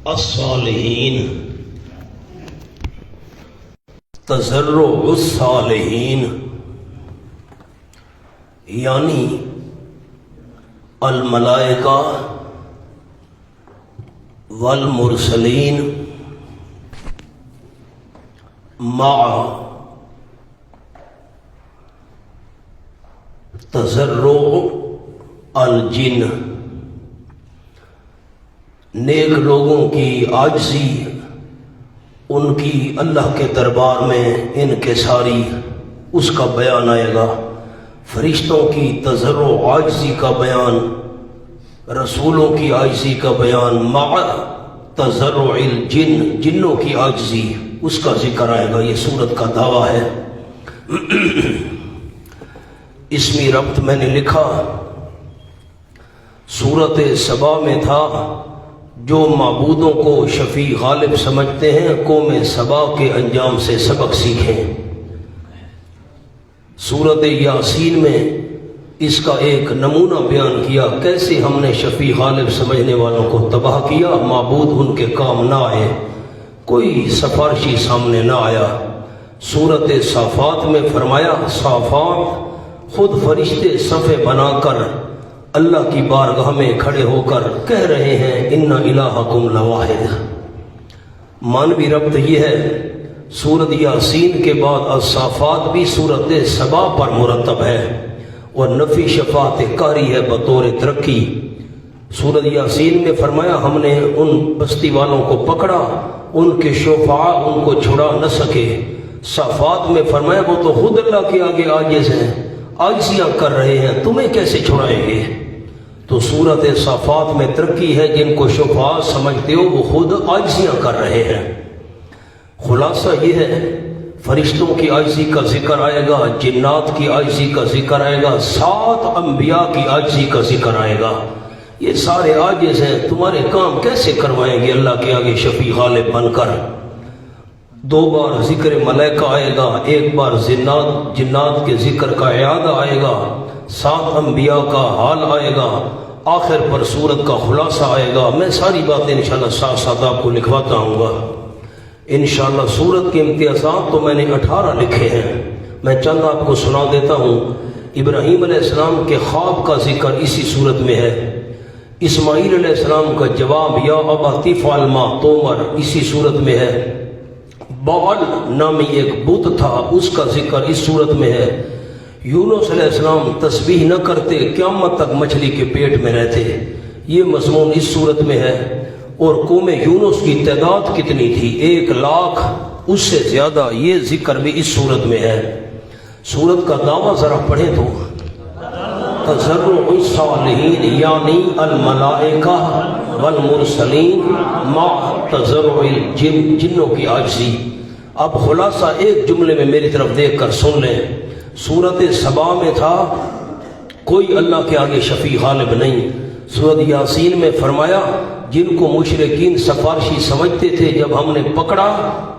الصالحین، تضرع الصالحین یعنی الملائکہ والمرسلین مع تضرع الجن، نیک لوگوں کی عاجزی ان کی اللہ کے دربار میں انکساری اس کا بیان آئے گا، فرشتوں کی تضرع عاجزی کا بیان، رسولوں کی عاجزی کا بیان، مع تضرع الجن جنوں کی عاجزی اس کا ذکر آئے گا۔ یہ سورت کا دعویٰ ہے۔ اسمی ربط میں نے لکھا، سورت سبا میں تھا جو معبودوں کو شفیع غالب سمجھتے ہیں قوم سبا کے انجام سے سبق سیکھیں۔ سورت یاسین میں اس کا ایک نمونہ بیان کیا، کیسے ہم نے شفیع غالب سمجھنے والوں کو تباہ کیا، معبود ان کے کام نہ آئے، کوئی سفارشی سامنے نہ آیا۔ سورت صافات میں فرمایا، صافات خود فرشتے صفے بنا کر اللہ کی بارگاہ میں کھڑے ہو کر کہہ رہے ہیں ان الہکم لواحد۔ مانوی ربط یہ ہے، سورت یاسین کے بعد الصافات بھی سورت سبا پر مرتب ہے اور نفی شفاعت قہری ہے بطور ترقی۔ سورت یاسین میں فرمایا ہم نے ان بستی والوں کو پکڑا، ان کے شفعاء ان کو چھڑا نہ سکے۔ صافات میں فرمایا وہ تو خود اللہ کے آگے عاجز ہیں، عاجزیاں کر رہے ہیں، تمہیں کیسے چھڑائیں گے؟ تو سورت صافات میں ترقی ہے، جن کو شفعاء سمجھتے ہو وہ خود عاجزیاں کر رہے ہیں۔ خلاصہ یہ ہے، فرشتوں کی عاجزی کا ذکر آئے گا، جنات کی عاجزی کا ذکر آئے گا، 7 انبیاء کی عاجزی کا ذکر آئے گا۔ یہ سارے عاجز ہیں، تمہارے کام کیسے کروائیں گے اللہ کے آگے شفیع غالب بن کر؟ 2 بار ذکر ملائکہ آئے گا، 1 بار جنات کے ذکر کا اعادہ آئے گا، 7 انبیاء کا حال آئے گا، آخر پر سورت کا خلاصہ آئے گا۔ میں ساری باتیں انشاءاللہ ساتھ ساتھ آپ کو لکھواتا ہوں گا انشاءاللہ۔ سورت کے امتیازات تو میں نے 18 لکھے ہیں، میں چند آپ کو سنا دیتا ہوں۔ ابراہیم علیہ السلام کے خواب کا ذکر اسی سورت میں ہے، اسماعیل علیہ السلام کا جواب یا ابا افعل ما تؤمر اسی سورت میں ہے۔ بعل نامی ایک بت تھا، اس کا ذکر اس صورت میں ہے۔ یونس علیہ السلام تسبیح نہ کرتے، قیامت تک مچھلی کے پیٹ میں رہتے، یہ مضمون اس صورت میں ہے۔ اور قوم یونس کی تعداد کتنی تھی؟ 1,00,000 اس سے زیادہ، یہ ذکر بھی اس صورت میں ہے۔ صورت کا دعویٰ ذرا پڑھیں تو، تضرع الصالحین یعنی الملائکہ والمرسلین مع تضرع الجن جنوں کی عاجزی۔ اب خلاصہ ایک جملے میں میری طرف دیکھ کر سن لیں۔ سورت سبا میں تھا کوئی اللہ کے آگے شفیع غالب نہیں۔ سورت یاسین میں فرمایا جن کو مشرکین سفارشی سمجھتے تھے جب ہم نے پکڑا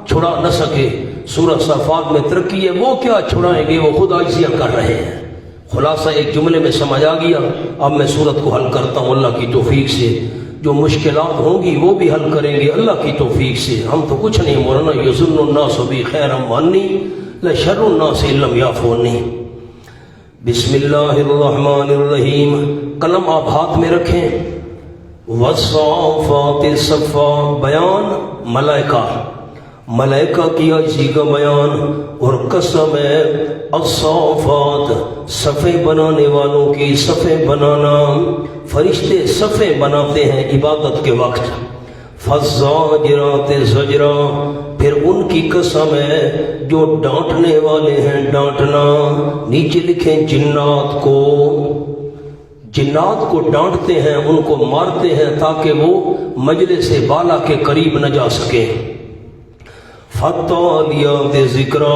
چھڑا نہ سکے۔ سورت صافات میں ترقی ہے، وہ کیا چھڑائیں گے، وہ خود عاجزیاں کر رہے ہیں۔ خلاصہ ایک جملے میں سمجھ آ گیا۔ اب میں سورت کو حل کرتا ہوں اللہ کی توفیق سے، جو مشکلات ہوں گی وہ بھی حل کریں گے اللہ کی توفیق سے۔ ہم تو کچھ نہیں، مولانا یظن الناس بی خیرا وانی لشر الناس ان لم یعفونی۔ بسم اللہ الرحمن الرحیم، قلم آپ ہاتھ میں رکھیں۔ والصافات صفا، بیان ملائکہ، ملائکہ کی عاجزی کا بیان، اور قسم ہے الصافات صفے بنانے والوں کی، صفے بنانا، فرشتے صفے بناتے ہیں عبادت کے وقت۔ فالزاجرات زجرا، پھر ان کی قسم ہے جو ڈانٹنے والے ہیں ڈانٹنا۔ نیچے لکھیں جنات کو، جنات کو ڈانٹتے ہیں، ان کو مارتے ہیں تاکہ وہ مجلس بالا کے قریب نہ جا سکیں۔ فالتالیات ذکرا،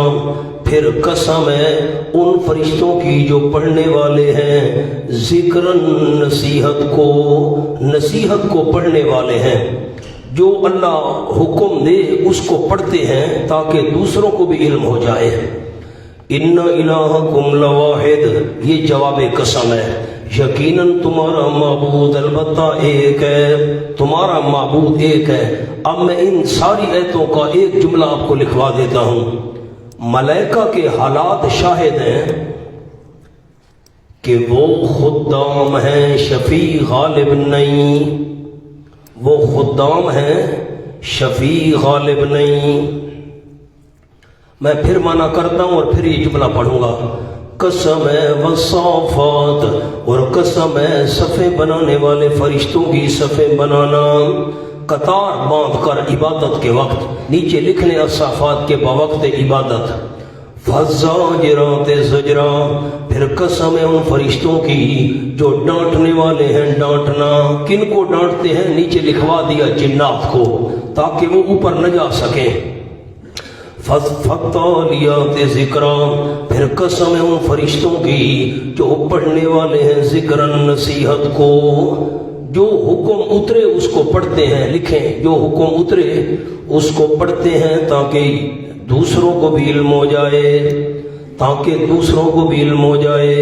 پھر قسم ہے ان فرشتوں کی جو پڑھنے والے ہیں، ذکرن نصیحت کو پڑھنے والے ہیں، جو اللہ حکم دے اس کو پڑھتے ہیں تاکہ دوسروں کو بھی علم ہو جائے۔ ان الہکم لواحد، یہ جواب قسم ہے، یقیناً تمہارا معبود البتہ ایک ہے، تمہارا معبود ایک ہے۔ اب میں ان ساری آیتوں کا ایک جملہ آپ کو لکھوا دیتا ہوں۔ ملائکہ کے حالات شاہد ہیں کہ وہ خدام ہیں، شفیع غالب نہیں، وہ خدام ہیں، شفیع غالب نہیں۔ میں پھر معنی کرتا ہوں اور پھر یہ جملہ پڑھوں گا۔ قسم ہے والصافات، اور قسم ہے صفیں بنانے والے فرشتوں کی صفیں بنانا، قطار باندھ کر عبادت کے وقت، نیچے لکھنے الصافات کے بوقت عبادت۔ فالزاجرات زجرا، پھر قسم ہے ان فرشتوں کی جو ڈانٹنے والے ہیں ڈانٹنا۔ کن کو ڈانٹتے ہیں؟ نیچے لکھوا دیا جنات کو، تاکہ وہ اوپر نہ جا سکیں۔ فالتالیات ذکرا، پھر قسم ہے ان فرشتوں کی جو پڑھنے والے ہیں ذکرن نصیحت کو، جو حکم اترے اس کو پڑھتے ہیں، لکھیں جو حکم اترے اس کو پڑھتے ہیں تاکہ دوسروں کو بھی علم ہو جائے، تاکہ دوسروں کو بھی علم ہو جائے۔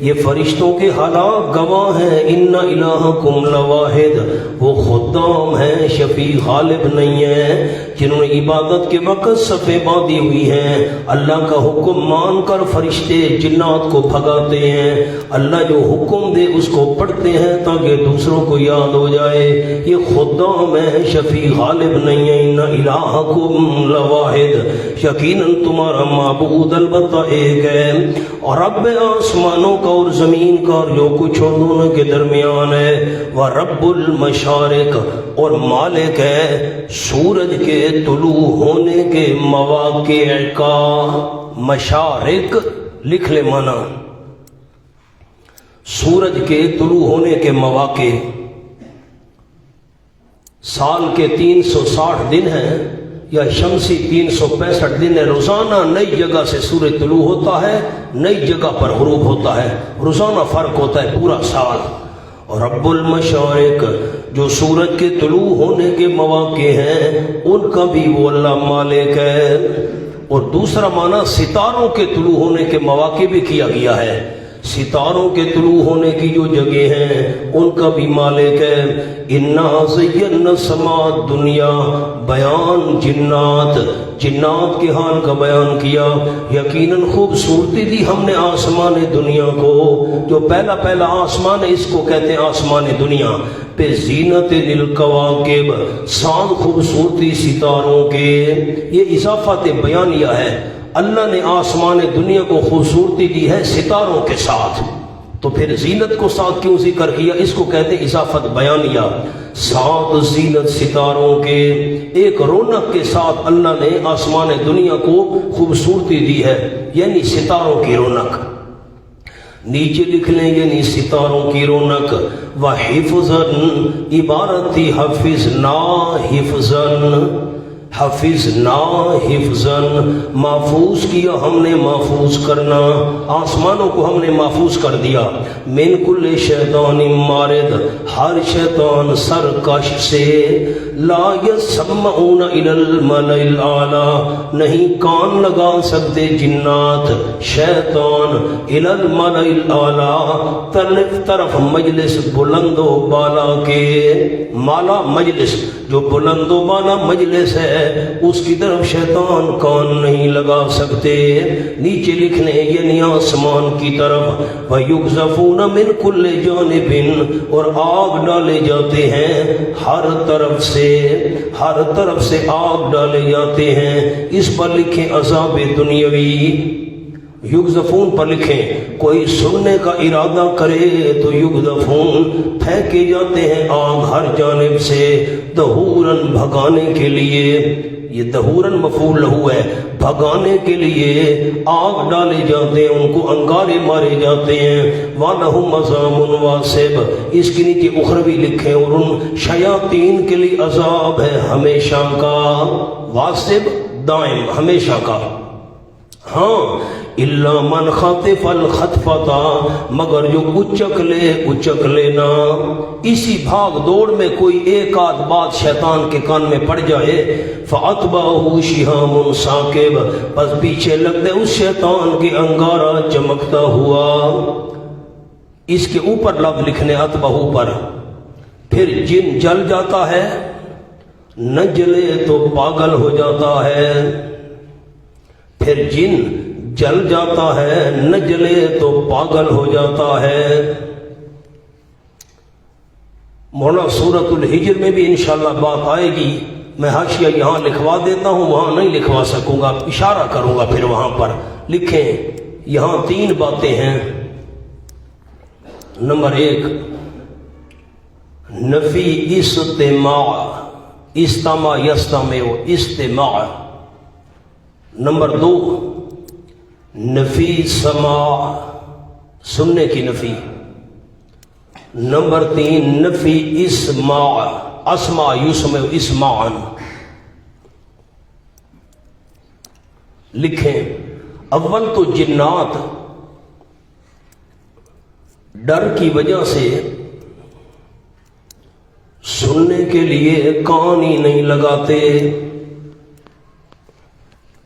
یہ فرشتوں کے حالات گواہ ہیں۔ ان الہکم لواحد، وہ خدام ہیں، شفیع غالب نہیں ہیں، جنہوں نے عبادت کے وقت صفیں باندھی ہوئی ہیں۔ اللہ کا حکم مان کر فرشتے جنات کو بھگاتے ہیں، اللہ جو حکم دے اس کو پڑھتے ہیں تاکہ دوسروں کو یاد ہو جائے۔ یہ خدام ہیں، شفیع غالب نہیں ہے۔ ان الہکم لواحد، یقیناً تمہارا معبود البتہ ایک ہے، اور رب آسمانوں کا اور زمین کا اور جو کچھ اور دونوں کے درمیان ہے۔ وہ رب المشارق، اور مالک ہے سورج کے طلوع ہونے کے مواقع کا۔ مشارق لکھ لے مانا، سورج کے طلوع ہونے کے مواقع۔ سال کے 360 دن ہیں یا شمسی 365 دن ہے، روزانہ نئی جگہ سے سورج طلوع ہوتا ہے، نئی جگہ پر غروب ہوتا ہے، روزانہ فرق ہوتا ہے پورا سال۔ اور رب المشارق، جو سورج کے طلوع ہونے کے مواقع ہیں ان کا بھی وہ اللہ مالک ہے۔ اور دوسرا معنی ستاروں کے طلوع ہونے کے مواقع بھی کیا گیا ہے، ستاروں کے طلوع ہونے کی جو جگہ ہیں ان کا بھی مالک ہے۔ انا زینا السماء الدنیا، بیان جنات، جنات کے حال کا بیان کیا۔ یقیناً خوبصورتی دی ہم نے آسمان دنیا کو، جو پہلا آسمان ہے اس کو کہتے ہیں آسمان دنیا، پہ زینت للکواکب، سان خوبصورتی ستاروں کے۔ یہ اضافت بیانیہ ہے، اللہ نے آسمان دنیا کو خوبصورتی دی ہے ستاروں کے ساتھ، تو پھر زینت کو ساتھ کیوں ذکر کیا؟ اس کو کہتے ہیں اضافت بیانیہ، ساتھ زینت ستاروں کے، ایک رونق کے ساتھ اللہ نے آسمان دنیا کو خوبصورتی دی ہے، یعنی ستاروں کی رونق۔ نیچے لکھ لیں یعنی ستاروں کی رونق۔ وَحِفْظًا، عبارت تھی حفظنا حفظًا، حفظنا حفظًا، محفوظ کیا ہم نے، محفوظ کرنا، آسمانوں کو ہم نے محفوظ کر دیا۔ من کل شیطان مارد، ہر شیطان سرکش سے۔ لا یسمعون الی الملأ الاعلی، نہیں کان لگا سکتے جنات شیطان الی الملأ الاعلی، طرف مجلس بلند و بالا کے، مالا مجلس، جو بلند و بالا مجلس ہے اس کی طرف شیطان کان نہیں لگا سکتے۔ نیچے لکھنے یعنی آسمان کی طرف۔ وَيُقْذَفُونَ مِنْ كُلِّ جَانِبٍ، اور آگ ڈالے جاتے ہیں ہر طرف سے، ہر طرف سے آگ ڈالے جاتے ہیں۔ اس پر لکھیں عذاب دنیاوی، یقذفون پر لکھیں، کوئی سننے کا ارادہ کرے تو یقذفون، پھینکے جاتے ہیں آگ ہر جانب سے، دہوراً بھگانے کے لیے، یہ دہوراً مفعول لہو ہے، بھگانے کے لیے آگ ڈالے جاتے ہیں، ان کو انگارے مارے جاتے ہیں۔ وَلَهُمْ عَذَابٌ وَاصِبٌ، اس کے نیچے اخروی لکھیں، اور ان شیاطین کے لیے عذاب ہے ہمیشہ کا، واصب دائم ہمیشہ کا۔ ہاں الا من خطف الخطفتا، مگر جو اچک لے اچک لینا، اسی بھاگ دوڑ میں کوئی ایک آدھ بات شیطان کے کان میں پڑ جائے، فاتبعہ شہاب ثاقب، بس پیچھے لگ دے اس شیطان کے انگارہ چمکتا ہوا۔ اس کے اوپر لفظ لکھنے اتبہو پر، پھر جن جل جاتا ہے نہ جلے تو پاگل ہو جاتا ہے، پھر جن جل جاتا ہے نہ جلے تو پاگل ہو جاتا ہے۔ مولانا سورۃ الحجر میں بھی انشاءاللہ بات آئے گی، میں حاشیہ یہاں لکھوا دیتا ہوں، وہاں نہیں لکھوا سکوں گا، اشارہ کروں گا پھر وہاں پر لکھیں۔ یہاں 3 باتیں ہیں۔ نمبر 1 نفی استماع، استماع یستمع استماع۔ نمبر 2 نفی سماع، سننے کی نفی۔ نمبر 3 نفی اسماع، اسمع یسمع اسماعا۔ لکھیں، اول تو جنات ڈر کی وجہ سے سننے کے لیے کان ہی نہیں لگاتے۔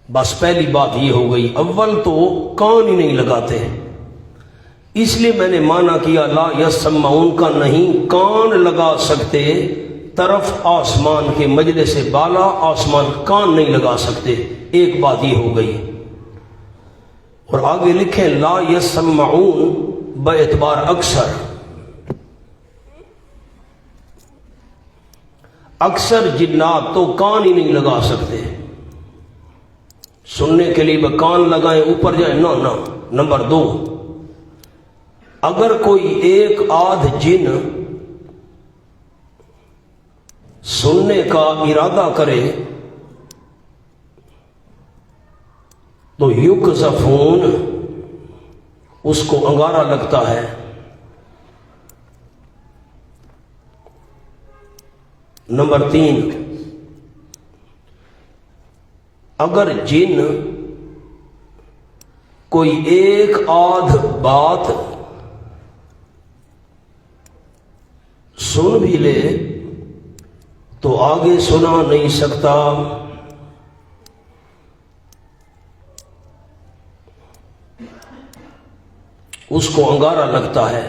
بس پہلی بات یہ ہو گئی، اول تو کان ہی نہیں لگاتے۔ اس لیے میں نے مانا کیا لا یسمعون کا نہیں، کان لگا سکتے طرف آسمان کے، مجلس سے بالا آسمان کان نہیں لگا سکتے، ایک بات یہ ہو گئی۔ اور آگے لکھیں لا یسمعون باعتبار اکثر، اکثر جنات تو کان ہی نہیں لگا سکتے، سننے کے لیے کان لگائیں اوپر جائیں، نہ۔ نمبر 2 اگر کوئی ایک آدھ جن سننے کا ارادہ کرے تو یقذفون، اس کو انگارہ لگتا ہے۔ نمبر 3 اگر جن کوئی ایک آدھ بات سن بھی لے تو آگے سنا نہیں سکتا۔ اس کو انگارہ لگتا ہے۔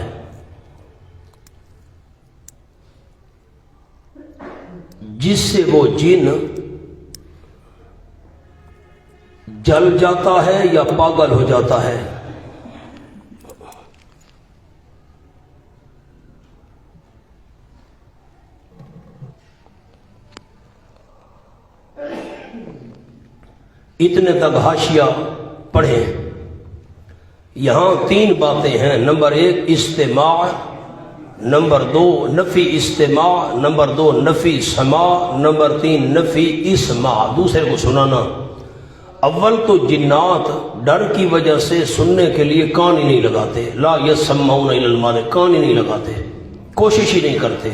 جس سے وہ جن جل جاتا ہے یا پاگل ہو جاتا ہے۔ اتنے تک حاشیہ پڑھیں۔ یہاں 3 باتیں ہیں، نمبر 1 استماع، نمبر 2 نفی استماع، نمبر 2 نفی سماع، نمبر 3 نفی اسماع، دوسرے کو سنانا۔ اول تو جنات ڈر کی وجہ سے سننے کے لیے کان ہی نہیں لگاتے، لا یسمعون الا الماء، کان ہی نہیں لگاتے، کوشش ہی نہیں کرتے۔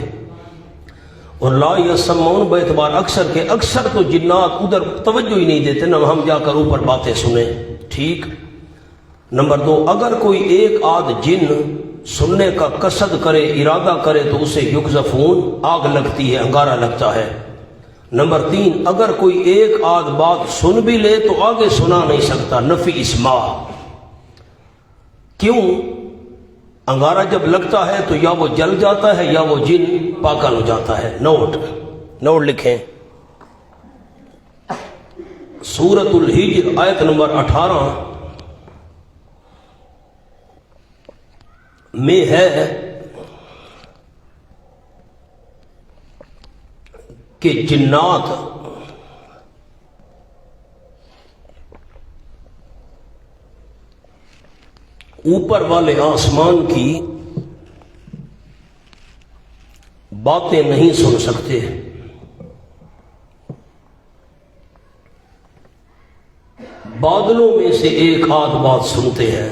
اور لا یسمعون باعتبار اکثر کے، اکثر تو جنات ادھر توجہ ہی نہیں دیتے، نہ ہم جا کر اوپر باتیں سنیں، ٹھیک۔ نمبر 2 اگر کوئی ایک آدھ جن سننے کا قصد کرے، ارادہ کرے تو اسے یقذفون، آگ لگتی ہے، انگارہ لگتا ہے۔ نمبر 3 اگر کوئی ایک آدھ بات سن بھی لے تو آگے سنا نہیں سکتا، نفی اسماع۔ کیوں؟ انگارہ جب لگتا ہے تو یا وہ جل جاتا ہے یا وہ جن پاگل ہو جاتا ہے۔ نوٹ لکھیں، سورۃ الحجر آیت نمبر 18 میں ہے کہ جنات اوپر والے آسمان کی باتیں نہیں سن سکتے، بادلوں میں سے ایک آدھ بات سنتے ہیں۔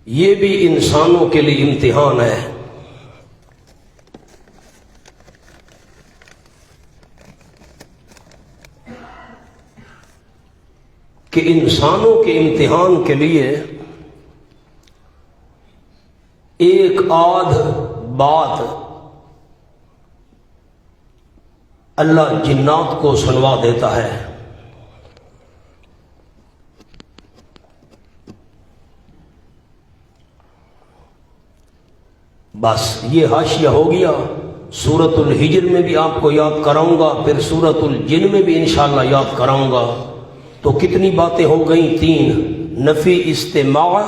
یہ بھی انسانوں کے لیے امتحان ہے کہ انسانوں کے امتحان کے لیے ایک آدھ بات اللہ جنات کو سنوا دیتا ہے۔ بس یہ حاشیہ ہو گیا۔ سورۃ الحجر میں بھی آپ کو یاد کراؤں گا، پھر سورۃ الجن میں بھی انشاءاللہ یاد کراؤں گا۔ تو کتنی باتیں ہو گئیں؟ 3، نفی استماع،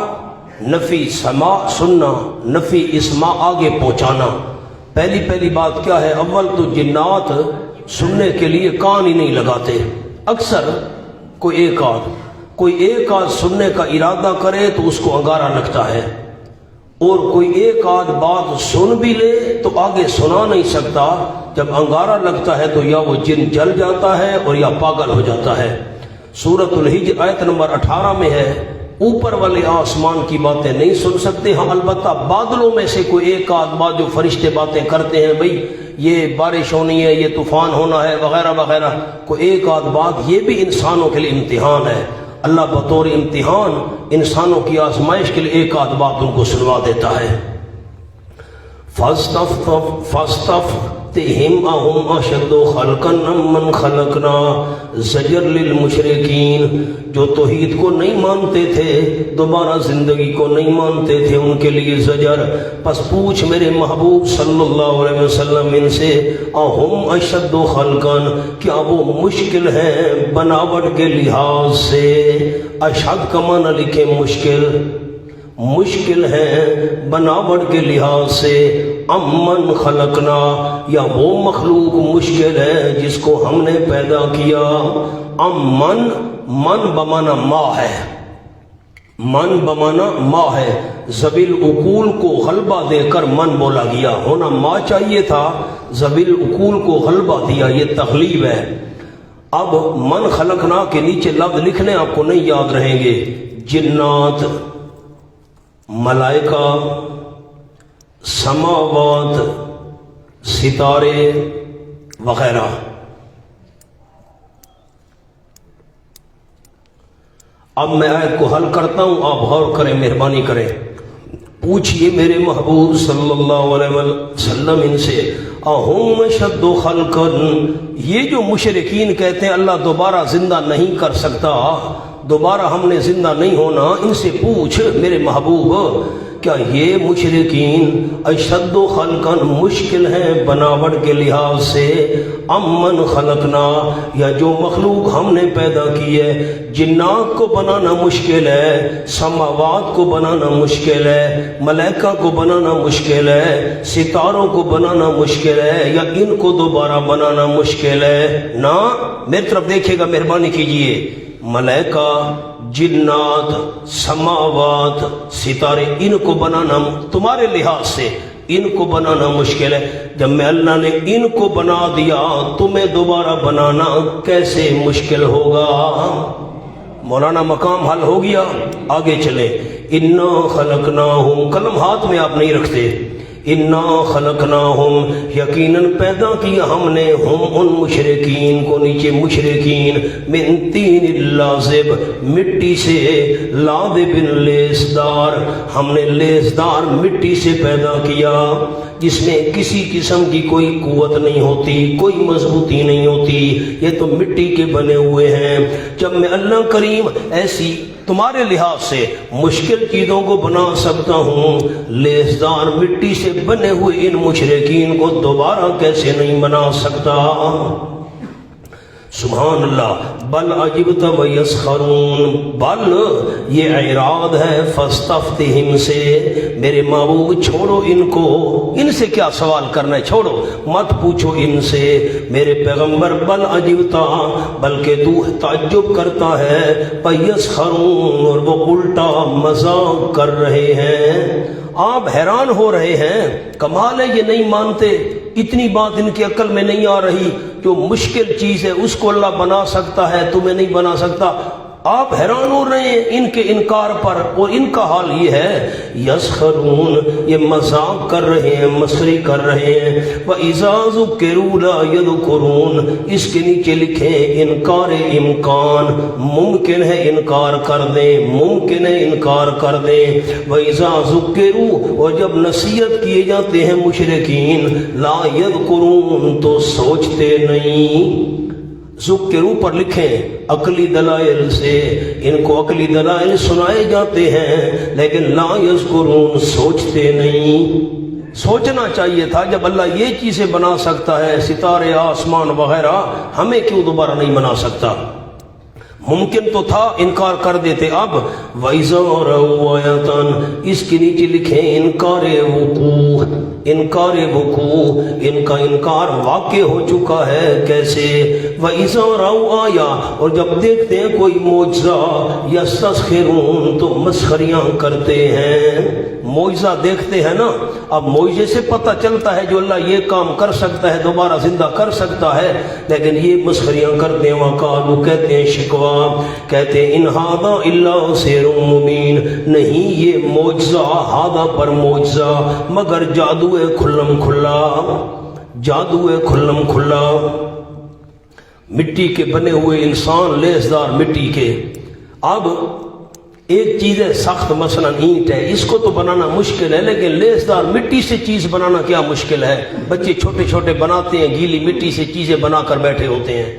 نفی سماع سننا، نفی اسماع آگے پہنچانا۔ پہلی بات کیا ہے؟ اول تو جنات سننے کے لیے کان ہی نہیں لگاتے، اکثر کوئی ایک آدھ سننے کا ارادہ کرے تو اس کو انگارہ لگتا ہے، اور کوئی ایک آدھ بات سن بھی لے تو آگے سنا نہیں سکتا۔ جب انگارہ لگتا ہے تو یا وہ جن جل جاتا ہے اور یا پاگل ہو جاتا ہے۔ سورۃ الحجر آیت نمبر 18 میں ہے، اوپر والے آسمان کی باتیں نہیں سن سکتے، ہاں البتہ بادلوں میں سے کوئی ایک آدھ بات جو فرشتے باتیں کرتے ہیں، بھئی یہ بارش ہونی ہے، یہ طوفان ہونا ہے وغیرہ وغیرہ، کوئی ایک آدھ بات، یہ بھی انسانوں کے لیے امتحان ہے۔ اللہ بطور امتحان انسانوں کی آزمائش کے لیے ایک آدھ بات ان کو سنوا دیتا ہے۔ فَاسْتَفْتِهِمْ أَهُمْ أَشَدُّ خَلْقًا أَمْ مَنْ خَلَقْنَا زجر للمشرکین، جو توحید کو نہیں مانتے تھے، دوبارہ زندگی کو نہیں مانتے تھے، ان کے لیے زجر۔ پس پوچھ میرے محبوب صلی اللہ علیہ وسلم ان سے، أَهُمْ أَشَدُّ خَلْقًا، کیا وہ مشکل ہیں بناوٹ کے لحاظ سے؟ اشد کا معنی لکھیں مشکل ہیں بناوٹ کے لحاظ سے، امن خلقنا، یا وہ مخلوق مشکل ہے جس کو ہم نے پیدا کیا۔ من بمانا ماں ہے، ذویل عقول کو غلبہ دے کر من بولا گیا، ہونا ماں چاہیے تھا، ذویل عقول کو غلبہ دیا، یہ تغلیب ہے۔ اب من خلقنا کے نیچے لفظ لکھنے آپ کو نہیں یاد رہیں گے، جنات، ملائکہ، سماوات، ستارے وغیرہ۔ اب میں آیت کو حل کرتا ہوں، آپ غور کریں، مہربانی کریں۔ پوچھئے میرے محبوب صلی اللہ علیہ وسلم ان سے، اہم اشد خلقا، یہ جو مشرکین کہتے ہیں اللہ دوبارہ زندہ نہیں کر سکتا، دوبارہ ہم نے زندہ نہیں ہونا، ان سے پوچھ میرے محبوب، کیا یہ مشرکین اشد خلقا مشکل ہیں بناوٹ کے لحاظ سے، امن خلقنا، یا جو مخلوق ہم نے پیدا کی ہے؟ جنات کو بنانا مشکل ہے، سماوات کو بنانا مشکل ہے، ملائکہ کو بنانا مشکل ہے، ستاروں کو بنانا مشکل ہے، یا ان کو دوبارہ بنانا مشکل ہے؟ نا، میری طرف دیکھے گا، مہربانی کیجئے۔ ملائکہ، جنات، سماوات، ستارے، ان کو بنانا تمہارے لحاظ سے ان کو بنانا مشکل ہے۔ جب میں اللہ نے ان کو بنا دیا، تمہیں دوبارہ بنانا کیسے مشکل ہوگا؟ مولانا مقام حل ہو گیا، آگے چلے۔ انا خلقناہم، قلم ہاتھ میں آپ نہیں رکھتے، انا خلقناہم، یقیناً پیدا کیا ہم نے، ہم ان مشرکین کو، نیچے مشرکین، من طین لازب، مٹی سے، لازب لیسدار، ہم نے لیسدار مٹی سے پیدا کیا، جس میں کسی قسم کی کوئی قوت نہیں ہوتی، کوئی مضبوطی نہیں ہوتی، یہ تو مٹی کے بنے ہوئے ہیں۔ جب میں اللہ کریم ایسی تمہارے لحاظ سے مشکل چیزوں کو بنا سکتا ہوں، لیسدار مٹی سے بنے ہوئے ان مشرکین کو دوبارہ کیسے نہیں بنا سکتا؟ سبحان اللہ۔ بل عجبت ویسخرون، بل یہ اعراض ہے فاستفتہم سے، میرے محبوب چھوڑو ان کو، ان سے کیا سوال کرنا ہے، چھوڑو، مت پوچھو ان سے میرے پیغمبر۔ بل عجبتا، بلکہ تو تعجب کرتا ہے، ویسخرون، اور وہ الٹا مذاق کر رہے ہیں، آپ حیران ہو رہے ہیں، کمال ہے یہ نہیں مانتے، اتنی بات ان کی عقل میں نہیں آ رہی، جو مشکل چیز ہے اس کو اللہ بنا سکتا ہے، تمہیں نہیں بنا سکتا۔ آپ حیران ہو رہے ہیں ان کے انکار پر، اور ان کا حال یہ ہے یسخرون، یہ مذاق کر رہے ہیں، مسخری کر رہے ہیں۔ وَإِذَا ذُكِّرُوا لَا يَذْكُرُونَ، اس کے نیچے لکھیں انکار امکان، ممکن ہے انکار کر دیں، ممکن ہے انکار کر دیں۔ وَإِذَا ذُكِّرُوا، اور جب نصیحت کیے جاتے ہیں مشرکین، لا يذکرون، تو سوچتے نہیں۔ ذکروا پر لکھیں عقلی دلائل سے، ان کو عقلی دلائل سنائے جاتے ہیں لیکن لا یذکرون، سوچتے نہیں۔ سوچنا چاہیے تھا، جب اللہ یہ چیزیں بنا سکتا ہے، ستارے، آسمان وغیرہ، ہمیں کیوں دوبارہ نہیں بنا سکتا؟ ممکن تو تھا، انکار کر دیتے۔ اب وَإِذَا رَأَوْا آیَةً، اس کے نیچے لکھیں انکار وقوع، انکار وقوع، ان کا انکار واقع ہو چکا ہے۔ کیسے؟ وَإِذَا رَأَوْا آیَةً، اور جب دیکھتے ہیں کوئی معجزہ، یستسخرون، تو مسخریاں کرتے ہیں۔ معجزہ دیکھتے ہیں نا، اب معجزے سے پتہ چلتا ہے جو اللہ یہ کام کر سکتا ہے، دوبارہ زندہ کر سکتا ہے، لیکن یہ مسخریاں کرتے ہیں۔ وقالوا، کہتے ہیں شکوا، کہتے ہیں ان ھذا الا سحر مبین، نہیں یہ معجزہ، ھذا پر معجزہ، مگر جادو ہے کھلم کھلا، جادو ہے کھلم کھلا۔ مٹی کے بنے ہوئے انسان، لیسدار مٹی کے۔ اب ایک چیز ہے سخت، مثلا اینٹ ہے، اس کو تو بنانا مشکل ہے، لیکن لیسدار مٹی سے چیز بنانا کیا مشکل ہے؟ بچے چھوٹے چھوٹے بناتے ہیں، گیلی مٹی سے چیزیں بنا کر بیٹھے ہوتے ہیں۔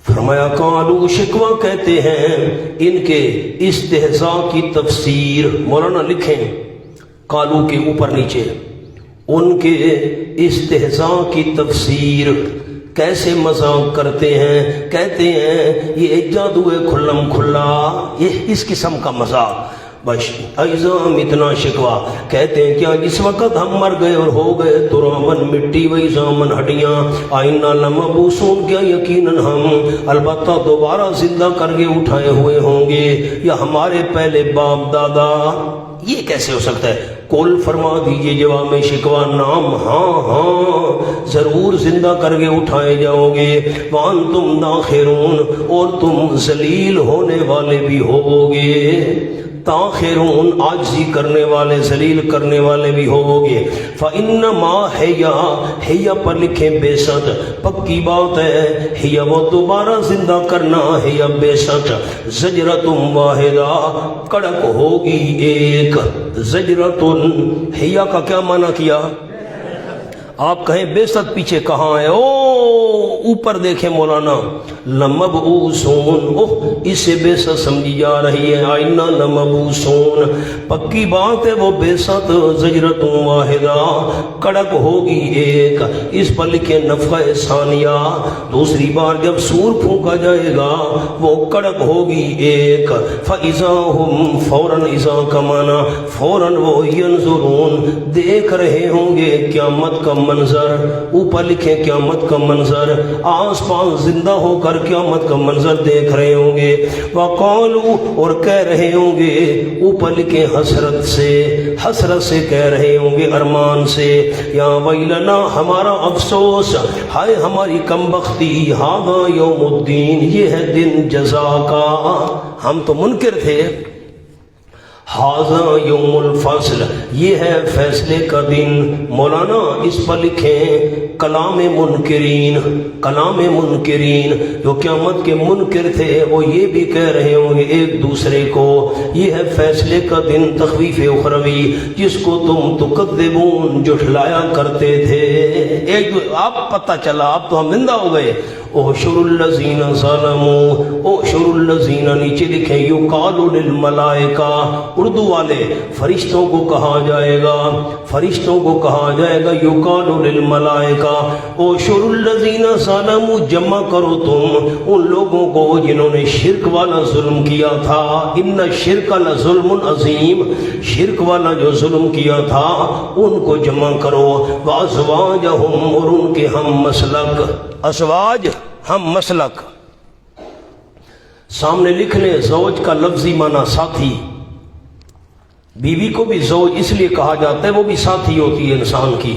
فرمایا قالوا، شکوہ کہتے ہیں ان کے استہزاء کی تفسیر، مولانا لکھیں قالوا کے اوپر نیچے، ان کے استہزاء کی تفسیر، کیسے مذاق کرتے ہیں؟ کہتے ہیں یہ جادو ہے کھلم کھلا، یہ اس قسم کا مذاق۔ بش ایزام اتنا شکوا، کہتے ہیں کیا جس وقت ہم مر گئے اور ہو گئے ترابن مٹی، و ایزامن ہڈیاں، آئینہ لمبوسون، کیا یقیناً ہم البتہ دوبارہ زندہ کر کے اٹھائے ہوئے ہوں گے، یا ہمارے پہلے باپ دادا؟ یہ کیسے ہو سکتا ہے؟ کل فرما دیجئے جواب میں شکوا، نام ہاں ہاں ضرور زندہ کر کے اٹھائے جاؤ گے، وانتم داخرون، اور تم ذلیل ہونے والے بھی ہوگے، تاخرون عاجزی کرنے والے، ذلیل کرنے والے بھی ہوگے۔ فَإِنَّمَا ہِیَ پر لکھیں بے شک، پکی بات ہے، ہِیَ وہ دوبارہ زندہ کرنا، ہِیَ بے شک زجرتم واحدہ، کڑک ہوگی ایک، زجرتن، ہِیَ کا کیا معنی کیا؟ آپ کہیں بے شک پیچھے کہاں ہے؟ اوپر دیکھیں مولانا، لمبعوثون، اس سے بے شک سمجھی جا رہی ہے آئینہ لمبعوثون، پکی بات ہے وہ بے شک زجرۃ واحدہ، کڑک ہوگی ایک۔ اس پر لکھیں نفخہ ثانیہ، دوسری بار جب سور پھونکا جائے گا وہ کڑک ہوگی ایک۔ فَإِذَا هُمْ، فوراً اذا کا معنی فوراً، وہ ینظرون، دیکھ رہے ہوں گے قیامت کا منظر۔ اوپر لکھیں قیامت کا منظر، آس پاس زندہ ہو کر قیامت کا منظر دیکھ رہے ہوں گے۔ وقالوا، اور کہہ رہے ہوں گے، اوپر لکھیں حسرت سے، حسرت سے کہہ رہے ہوں گے، ارمان سے، یا ویلنا، ہمارا افسوس، ہائے ہماری کمبختی، ھذا یوم الدین، یہ ہے دن جزا کا، ہم تو منکر تھے۔ ھذا یوم الفصل، یہ ہے فیصلے کا دن۔ مولانا اس پر لکھیں کلام منکرین، کلام منکرین، جو قیامت کے منکر تھے وہ یہ بھی کہہ رہے ہوں گے ایک دوسرے کو، یہ ہے فیصلے کا دن، تخویف اخروی، جس کو تم تکذبون، جھٹلایا کرتے تھے۔ ایک آپ پتہ چلا اب تو ہم زندہ ہو گئے۔ احشر الذین ظلموا، احشر الذین، نیچے لکھیں یقال للملائکہ، اردو والے، فرشتوں کو کہا جائے گا، فرشتوں کو کہا جائے گا، یقال للملائکہ احشر الذین ظلموا، جمع کرو تم ان لوگوں کو جنہوں نے شرک والا ظلم کیا تھا، ان الشرک لظلم عظیم، شرک والا جو ظلم کیا تھا ان کو جمع کرو، وازواجہم، اور ان کے ہم مسلک، ازواج ہم مسلک، سامنے لکھ لیں زوج کا لفظی معنی ساتھی، بیوی کو بھی زوج اس لیے کہا جاتا ہے وہ بھی ساتھی ہوتی ہے انسان کی۔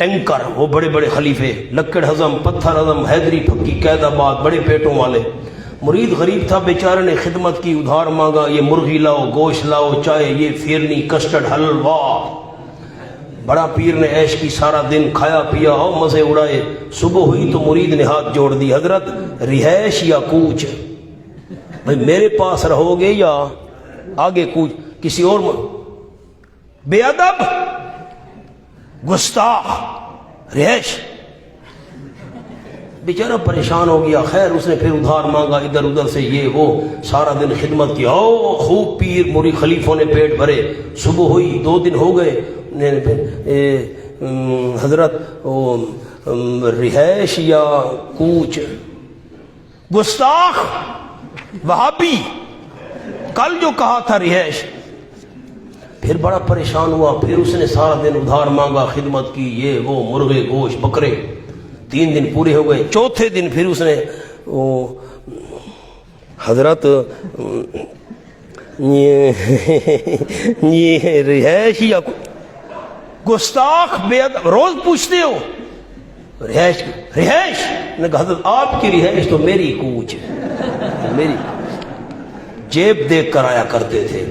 ٹینکر، وہ بڑے بڑے خلیفے، لکڑ ہضم، پتھر ہضم، حیدری پھکی، قید آباد، بڑے پیٹوں والے۔ مرید غریب تھا بیچارے نے خدمت کی، ادھار مانگا، یہ مرغی لاؤ، گوشت لاؤ، چائے، یہ فیرنی، کسٹرڈ، حلوہ۔ بڑا پیر نے عیش کی، سارا دن کھایا پیا اور مزے اڑائے۔ صبح ہوئی تو مرید نے ہاتھ جوڑ دی، حضرت رہائش یا کوچ؟ بھئی میرے پاس رہو گے یا آگے کوچ کسی اور بے ادب گستاخ رہائش؟ بیچارہ پریشان ہو گیا۔ خیر اس نے پھر ادھار مانگا، ادھر ادھر سے یہ وہ، سارا دن خدمت کی، او خوب پیر مرید خلیفوں نے پیٹ بھرے۔ صبح ہوئی، 2 دن ہو گئے، حضرت رہائش یا کوچ؟ گستاخ وہابی، کل جو کہا تھا رہائش۔ پھر بڑا پریشان ہوا، پھر اس نے سارا دن ادھار مانگا، خدمت کی، یہ وہ، مرغے گوشت بکرے۔ 3 دن پورے ہو گئے، چوتھے دن پھر اس نے حضرت یہ رہائش یا گستاخ بے ادب، روز پوچھتے ہو رہائش؟ رہائش نے کہا حضرت آپ کی رہائش تو میری کوچ ہے، میری جیب دیکھ کر آیا کرتے تھے۔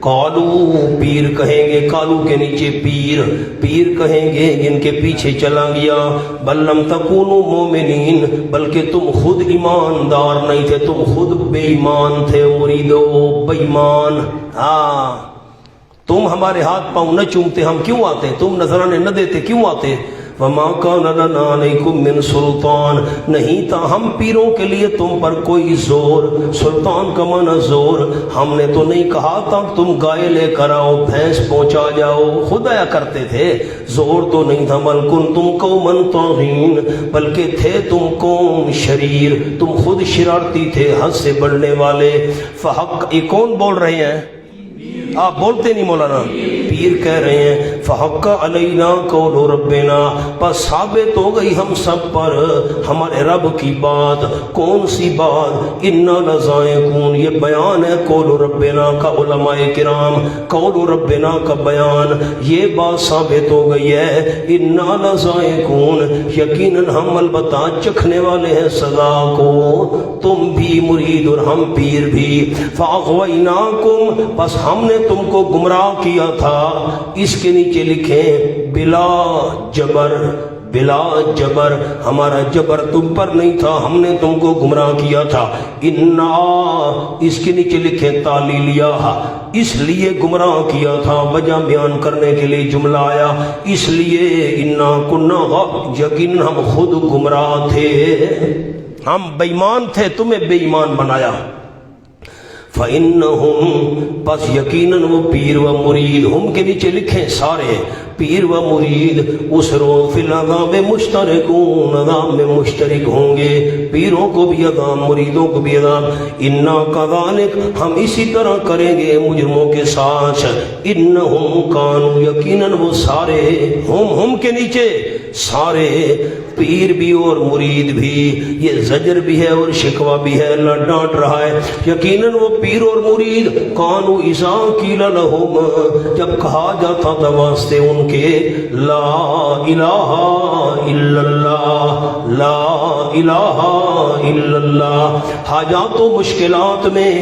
کالو، پیر کہیں گے، کالو کے نیچے پیر، پیر کہیں گے جن کے پیچھے چلا گیا، بل لم تکونوا مومنین، بلکہ تم خود ایماندار نہیں تھے، تم خود بے ایمان تھے، مریدو بے ایمان۔ ہاں تم ہمارے ہاتھ پاؤں نہ چومتے ہم کیوں آتے؟ تم نذرانے نہ دیتے کیوں آتے؟ وما کان لنا علیکم من سلطان، نہیں تھا ہم پیروں کے لیے تم پر کوئی زور۔ سلطان کا معنی زور، ہم نے تو نہیں کہا تھا تم گائے لے کر آؤ، بھینس پہنچا جاؤ، خود آیا کرتے تھے، زور تو نہیں تھا۔ بل کنتم قوما طاغین، بلکہ تھے تم قوم شریر، تم خود شرارتی تھے، حد سے بڑھنے والے۔ فحق، یہ کون بول رہے ہیں؟ آپ بولتے نہیں مولانا، پیر کہہ رہے ہیں فحق علینا قول ربنا، پس ثابت ہو گئی ہم سب پر ہمارے رب کی بات۔ کون سی بات؟ انا لذائقون، یہ بیان ہے قول ربنا کا، علماء کرام قول ربنا کا بیان، یہ بات ثابت ہو گئی ہے انا لذائقون، یقیناً ہم البتہ چکھنے والے ہیں سزا کو، تم بھی مرید اور ہم پیر بھی۔ فاغویناکم، پس ہم نے تم کو گمراہ کیا تھا۔ اس کے نیچے لکھیں بلا جبر، بلا جبر، ہمارا جبر تم پر نہیں تھا، ہم نے تم کو گمراہ کیا تھا۔ انا، اس کے نیچے لکھیں تعلیلیہ، اس لیے گمراہ کیا تھا، وجہ بیان کرنے کے لیے جملہ آیا، اس لیے انا کنا، یقین ہم خود گمراہ تھے، ہم بے ایمان تھے، تمہیں بے ایمان بنایا۔ فَإِنَّهُمْ، پس یقیناً وہ پیر و مرید، ہم کے نیچے لکھیں سارے پیر و مرید، اس روز فی العذاب مشترکون، عذاب میں مشترک ہوں گے، پیروں کو بھی عذاب، مریدوں کو بھی عذاب۔ انا کذالک، ہم اسی طرح کریں گے مجرموں کے ساتھ۔ انہم کانوا، یقیناً وہ سارے، ہم کے نیچے سارے، پیر بھی اور مرید بھی، یہ زجر بھی ہے اور شکوہ بھی ہے، اللہ ڈانٹ رہا ہے۔ یقیناً وہ پیر اور مرید کانوا اذا قیل لہم، جب کہا جاتا تھا واسطے ان کے لا الہ الا اللہ، لا الہ الا اللہ، حاجات و مشکلات میں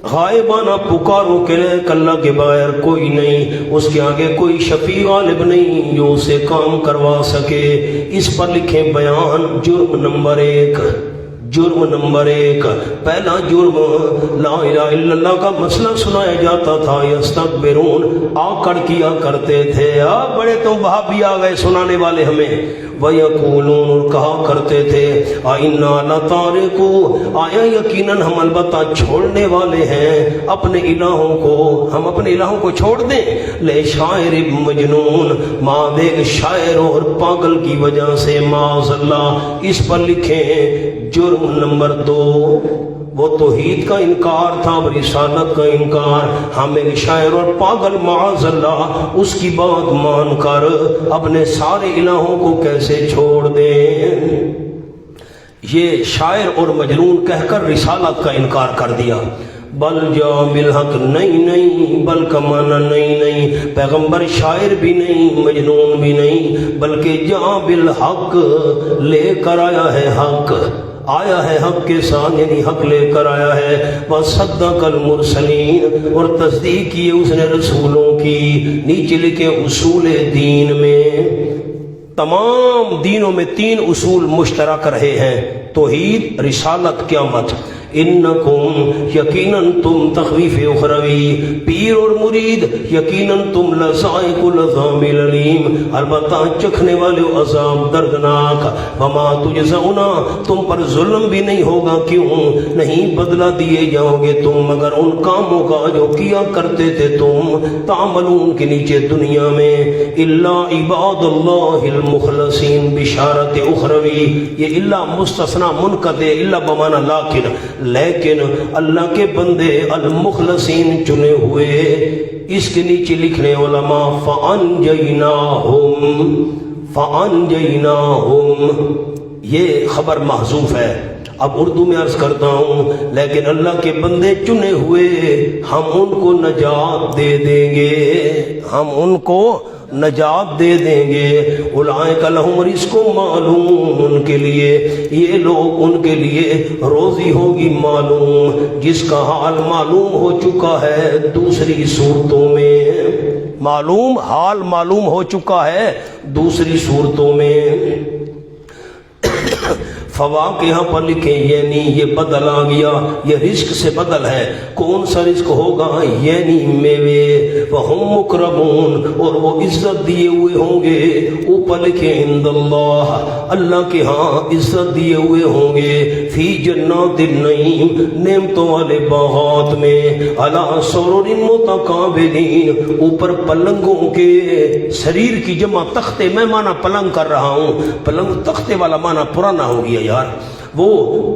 غائبانہ پکاروں کے لئے اللہ کے بغیر کوئی نہیں، اس کے آگے کوئی شفیع غالب نہیں جو اسے کام کروا سکے۔ اس پر لکھیں بیان جرم نمبر 1، جرم نمبر 1، پہلا جرم لا الہ الا اللہ کا مسئلہ سنایا جاتا تھا، یستکبرون، آکڑ کیا کرتے تھے، بڑے تو وہابی آ گئے سنانے والے ہمیں، وَيَقُولُونَ، کہا کرتے تھے اِنَّا لَتَارِكُو، آیا یقیناً ہم البتہ چھوڑنے والے ہیں اپنے الہوں کو، ہم اپنے الہوں کو چھوڑ دیں، لے شاعر مجنون، ماں ایک شاعر اور پاگل کی وجہ سے، معاذ اللہ۔ اس پر لکھیں جرم نمبر 2، وہ توحید کا انکار تھا، رسالت کا انکار، ہم ایک شاعر اور پاگل معاذ اللہ اس کی بات مان کر اپنے سارے الہوں کو کیسے چھوڑ دیں۔ یہ شاعر اور مجنون کہہ کر رسالت کا انکار کر دیا۔ بل جا بالحق نہیں نہیں، بل کا معنی نہیں نہیں، پیغمبر شاعر بھی نہیں مجنون بھی نہیں، بلکہ جا بالحق لے کر آیا ہے حق، آیا ہے حق کے ساتھ، یعنی حق لے کر آیا ہے۔ وَصَدَّقَ الْمُرْسَلِينَ، اور تصدیق کی اس نے رسولوں کی۔ نیچے لکھے اصول دین میں، تمام دینوں میں 3 اصول مشترک رہے ہیں: توحید، رسالت، قیامت۔ انکم، یقیناً تم، تخویف اخروی، پیر اور مرید، یقیناً تم لذائق العذاب العلیم، البتہ چکھنے والے عذاب دردناک۔ وما تجزون، تم پر ظلم بھی نہیں ہوگا، کیوں نہیں بدلہ دیے جاؤ گے تم مگر ان کاموں کا جو کیا کرتے تھے تم تعملون کے نیچے دنیا میں۔ الا عباد اللہ المخلصین، بشارت اخروی، یہ الا مستثنی منقطع، الا بمعنی لیکن اللہ کے بندے المخلصین چنے ہوئے۔ اس کے نیچے لکھنے علماء فَأَنْجَيْنَاهُمْ، یہ خبر محذوف ہے، اب اردو میں عرض کرتا ہوں، لیکن اللہ کے بندے چنے ہوئے، ہم ان کو نجات دے دیں گے، ہم ان کو نجات دے دیں گے۔ اولئک لہم رزق معلوم، ان کے لیے، یہ لوگ ان کے لیے روزی ہوگی معلوم، جس کا حال معلوم ہو چکا ہے دوسری صورتوں میں، معلوم حال معلوم ہو چکا ہے دوسری صورتوں میں۔ فواق یہاں پر لکھیں، یعنی یہ بدل آ گیا، یہ رزق سے بدل ہے۔ کون سا رزق ہوگا؟ یعنی میوے۔ وہم مکرمون، اور وہ عزت دیے ہوئے ہوں گے۔ اوپر لکھیں عند اللہ، اللہ کے ہاں عزت دیے ہوئے ہوں گے۔ فی جنات النعیم، نعمتوں والے باغات میں۔ علی سرر متقابلین، اوپر پلنگوں کے، سریر کی جمع تختے، میں معنی پلنگ کر رہا ہوں، پلنگ تختے والا معنی پرانا ہو گیا یار، وہ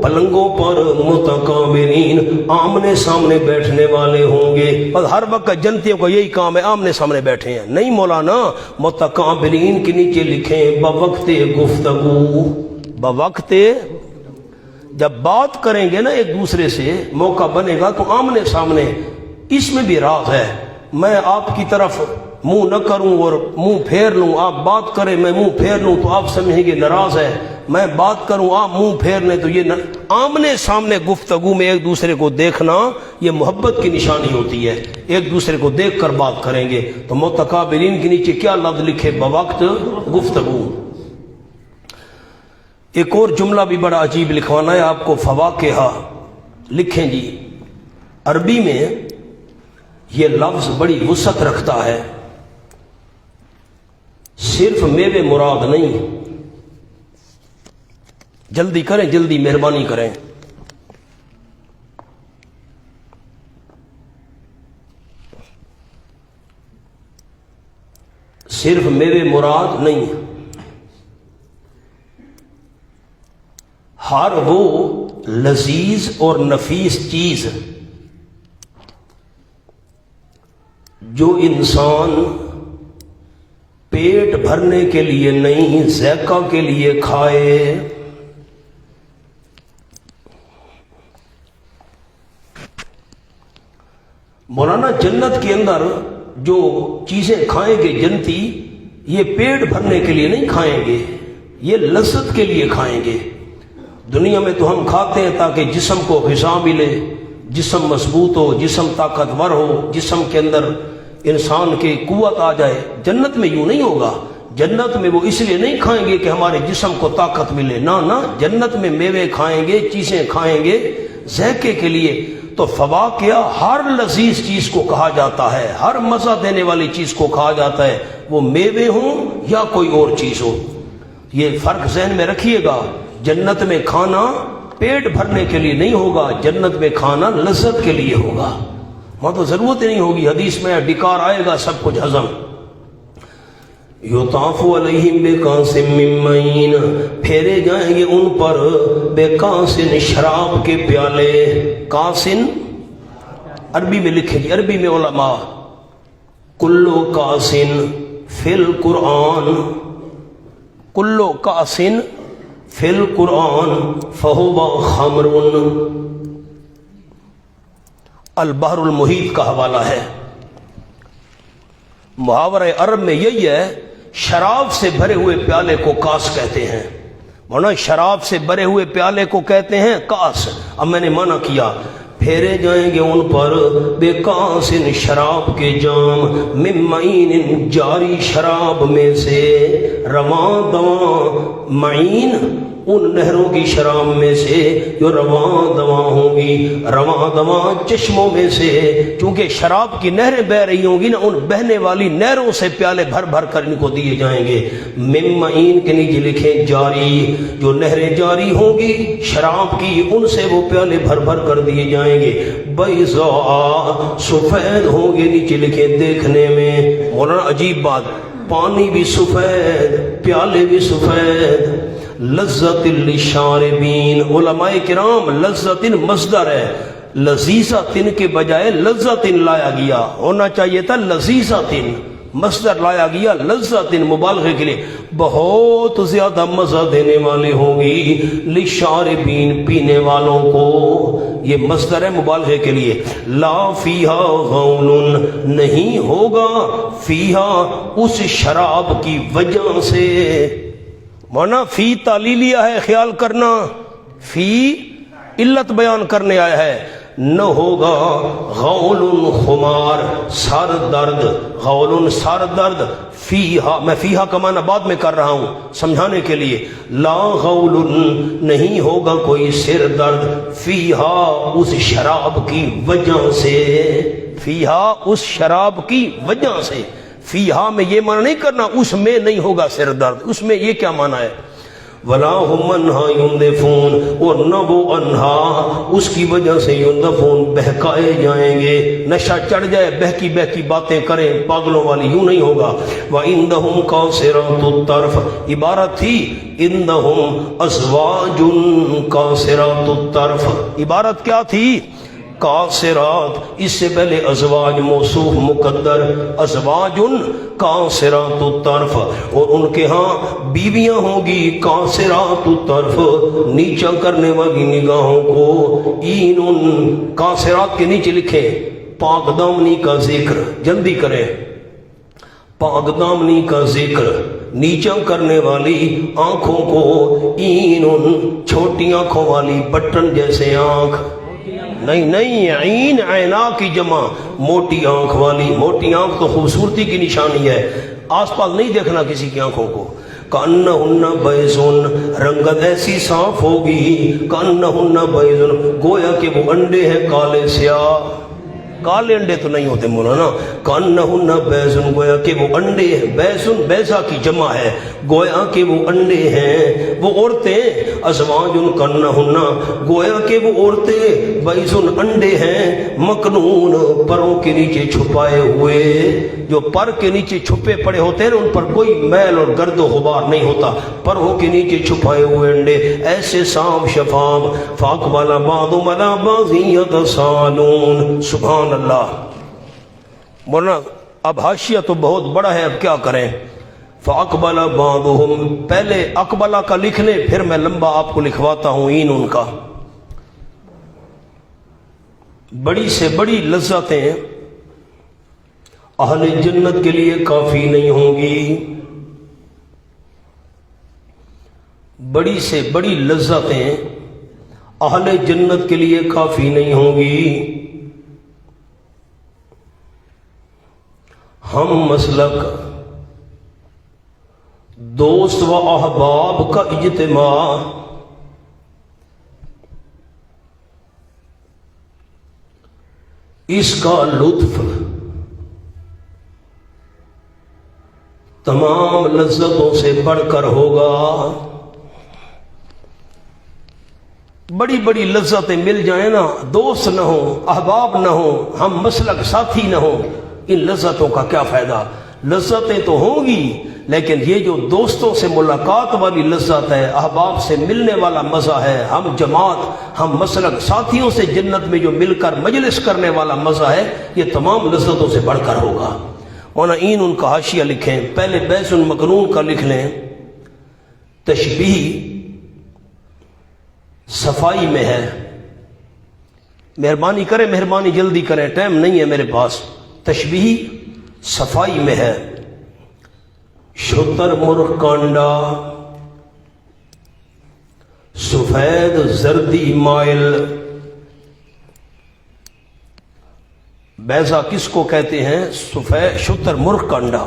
پلنگوں پر متقابلین، آمنے سامنے بیٹھنے والے ہوں گے۔ بس ہر وقت جنتیوں کو یہی کام ہے، آمنے سامنے بیٹھے ہیں، نہیں مولانا، متقابلین کے نیچے لکھیں بوقت گفتگو، بوقت، جب بات کریں گے نا ایک دوسرے سے، موقع بنے گا تو آمنے سامنے۔ اس میں بھی راز ہے، میں آپ کی طرف منہ نہ کروں اور منہ پھیر لوں، آپ بات کریں میں منہ پھیر لوں تو آپ سمجھیں گے ناراض ہے، میں بات کروں آپ منہ پھیر لیں تو یہ آمنے سامنے گفتگو میں ایک دوسرے کو دیکھنا، یہ محبت کی نشانی ہوتی ہے، ایک دوسرے کو دیکھ کر بات کریں گے۔ تو متقابلین کے نیچے کیا لفظ لکھے؟ بوقت گفتگو۔ ایک اور جملہ بھی بڑا عجیب لکھوانا ہے آپ کو، فواقہ لکھیں جی، عربی میں یہ لفظ بڑی وسعت رکھتا ہے، صرف میوے مراد نہیں، جلدی کریں، جلدی مہربانی کریں، صرف میوے مراد نہیں، ہر وہ لذیذ اور نفیس چیز جو انسان پیٹ بھرنے کے لیے نہیں، ذائقہ کے لیے کھائے، مولانا جنت کے اندر جو چیزیں کھائیں گے جنتی، یہ پیٹ بھرنے کے لیے نہیں کھائیں گے، یہ لذت کے لیے کھائیں گے۔ دنیا میں تو ہم کھاتے ہیں تاکہ جسم کو غذا ملے، جسم مضبوط ہو، جسم طاقتور ہو، جسم کے اندر انسان کی قوت آ جائے۔ جنت میں یوں نہیں ہوگا، جنت میں وہ اس لیے نہیں کھائیں گے کہ ہمارے جسم کو طاقت ملے، نہ، جنت میں میوے کھائیں گے، چیزیں کھائیں گے ذائقے کے لیے۔ تو فواقہ ہر لذیذ چیز کو کہا جاتا ہے، ہر مزہ دینے والی چیز کو کہا جاتا ہے، وہ میوے ہوں یا کوئی اور چیز ہو۔ یہ فرق ذہن میں رکھیے گا، جنت میں کھانا پیٹ بھرنے کے لیے نہیں ہوگا، جنت میں کھانا لذت کے لیے ہوگا، وہاں تو ضرورت ہی نہیں ہوگی، حدیث میں ڈکار آئے گا سب کچھ ہضم۔ یطاف علیہم بکاس من معین، پھیرے جائیں گے ان پر بکاسن، شراب کے پیالے۔ کاسن عربی میں لکھیں گے، عربی میں علماء، کلو کاسن فی القرآن، کلو کاسن فی القرآن فہو خمر، البحر المحیط کا حوالہ ہے۔ محاورہ عرب میں یہی ہے، شراب سے بھرے ہوئے پیالے کو کاس کہتے ہیں، ورنہ شراب سے بھرے ہوئے پیالے کو کہتے ہیں کاس۔ اب میں نے منع کیا، پھیرے جائیں گے ان پر بے کاس شراب کے جام، من معین جاری شراب میں سے رواں دواں، معین ان نہروں کی شراب میں سے جو رواں دواں ہوں گی، رواں دواں چشموں میں سے، چونکہ شراب کی نہریں بہہ رہی ہوں گی نا، ان بہنے والی نہروں سے پیالے بھر بھر کر ان کو دیے جائیں گے۔ من معین کے نیچے لکھیں جاری، جو نہریں جاری ہوں گی شراب کی، ان سے وہ پیالے بھر بھر کر دیے جائیں گے۔ بیضاء سفید ہوں گے، نیچے لکھیں دیکھنے میں۔ مولانا عجیب بات، پانی بھی سفید، پیالے بھی سفید۔ لذت للشاربین، علماء کرام لذت مصدر ہے، لذیذۃ کے بجائے لذت لایا گیا، ہونا چاہیے تھا لذیذۃ، مصدر لایا گیا لذت مبالغے کے لیے۔ بہت زیادہ مزہ دینے والی ہوگی، للشاربین پینے والوں کو، یہ مصدر ہے مبالغے کے لیے۔ لا فیہا غول، نہیں ہوگا فیہا اس شراب کی وجہ سے، مانا فی تعلیلیہ ہے، خیال کرنا، فی علت بیان کرنے آیا ہے۔ نہ ہوگا غول خمار، سر درد، غول سر درد، فیہا، میں فیہا کا معنی بعد میں کر رہا ہوں سمجھانے کے لیے۔ لا غول، نہیں ہوگا کوئی سر درد، فیہا اس شراب کی وجہ سے، فیہا اس شراب کی وجہ سے۔ فیہا میں یہ معنی نہیں کرنا اس میں نہیں ہوگا سر درد، اس میں یہ کیا معنی ہے؟ ولا هم عنہا ينزفون، اور نہ وہ انہا اس کی وجہ سے ينزفون بہکائے جائیں گے، نشہ چڑھ جائے بہکی بہکی باتیں کریں پاگلوں والی، یوں نہیں ہوگا۔ وعندهم قاصرات الطرف، عبارت تھی عندهم ازواج قاصرات الطرف، عبارت کیا تھی؟ قاصرات، اس سے پہلے ازواج موصوف مقدر، ازواج قاصرات الطرف، اور ان کے ہاں بیویاں ہوں گی قاصرات الطرف، نیچا کرنے والی نگاہوں کو۔ این، قاصرات کے نیچے لکھیں پاک دامنی کا ذکر، جلدی کریں، پاک دامنی کا ذکر، نیچا کرنے والی آنکھوں کو، این چھوٹی آنکھوں والی بٹن جیسے آنکھ، نہیں عین، عینا کی جمع، موٹی آنکھ والی، موٹی آنکھ تو خوبصورتی کی نشانی ہے، آس پاس نہیں دیکھنا کسی کی آنکھوں کو۔ کأنہن بیض، رنگت ایسی صاف ہوگی، کأنہن بیض، گویا کہ وہ انڈے ہیں کالے سیاہ، کالے انڈے تو نہیں ہوتے مولانا، کأنہن بیض، گویا کہ وہ انڈے ہیں، بیض بیضا کی جمع ہے، گویا کہ وہ انڈے ہیں، وہ عورتیں، ازواج کأنہن، گویا کہ وہ عورتیں، بیض انڈے ہیں، مکنون پروں کے نیچے چھپائے ہوئے، جو پر کے نیچے چھپے پڑے ہوتے ہیں ان پر کوئی میل اور گرد و غبار نہیں ہوتا، پروں کے نیچے چھپائے ہوئے انڈے ایسے صاف شفاف۔ فاقبل بعضهم على بعض يتساءلون، سبحان اللہ۔ مولانا اب حاشیہ تو بہت بڑا ہے، اب کیا کریں؟ فاقبل بعضهم، پہلے اقبلہ کا لکھ لیں پھر میں لمبا آپ کو لکھواتا ہوں این ان کا۔ بڑی سے بڑی لذتیں اہل جنت کے لیے کافی نہیں ہوں گی، بڑی سے بڑی لذتیں اہل جنت کے لیے کافی نہیں ہوں گی۔ ہم مسلک دوست و احباب کا اجتماع، اس کا لطف تمام لذتوں سے بڑھ کر ہوگا۔ بڑی بڑی لذتیں مل جائیں نا، دوست نہ ہوں، احباب نہ ہوں، ہم مسلک ساتھی نہ ہوں، ان لذتوں کا کیا فائدہ؟ لذتیں تو ہوں گی لیکن یہ جو دوستوں سے ملاقات والی لذت ہے، احباب سے ملنے والا مزہ ہے، ہم جماعت، ہم مسلک ساتھیوں سے جنت میں جو مل کر مجلس کرنے والا مزہ ہے، یہ تمام لذتوں سے بڑھ کر ہوگا۔ مولانا این ان کا حاشیہ لکھیں، پہلے بیس المکنون کا لکھ لیں، تشبیہ صفائی میں ہے، مہربانی کریں، مہربانی جلدی کریں، ٹائم نہیں ہے میرے پاس۔ تشبیہ صفائی میں ہے۔ شتر مرغ کانڈا، سفید زردی مائل۔ بیضا کس کو کہتے ہیں؟ سفید شتر مرغ کانڈا،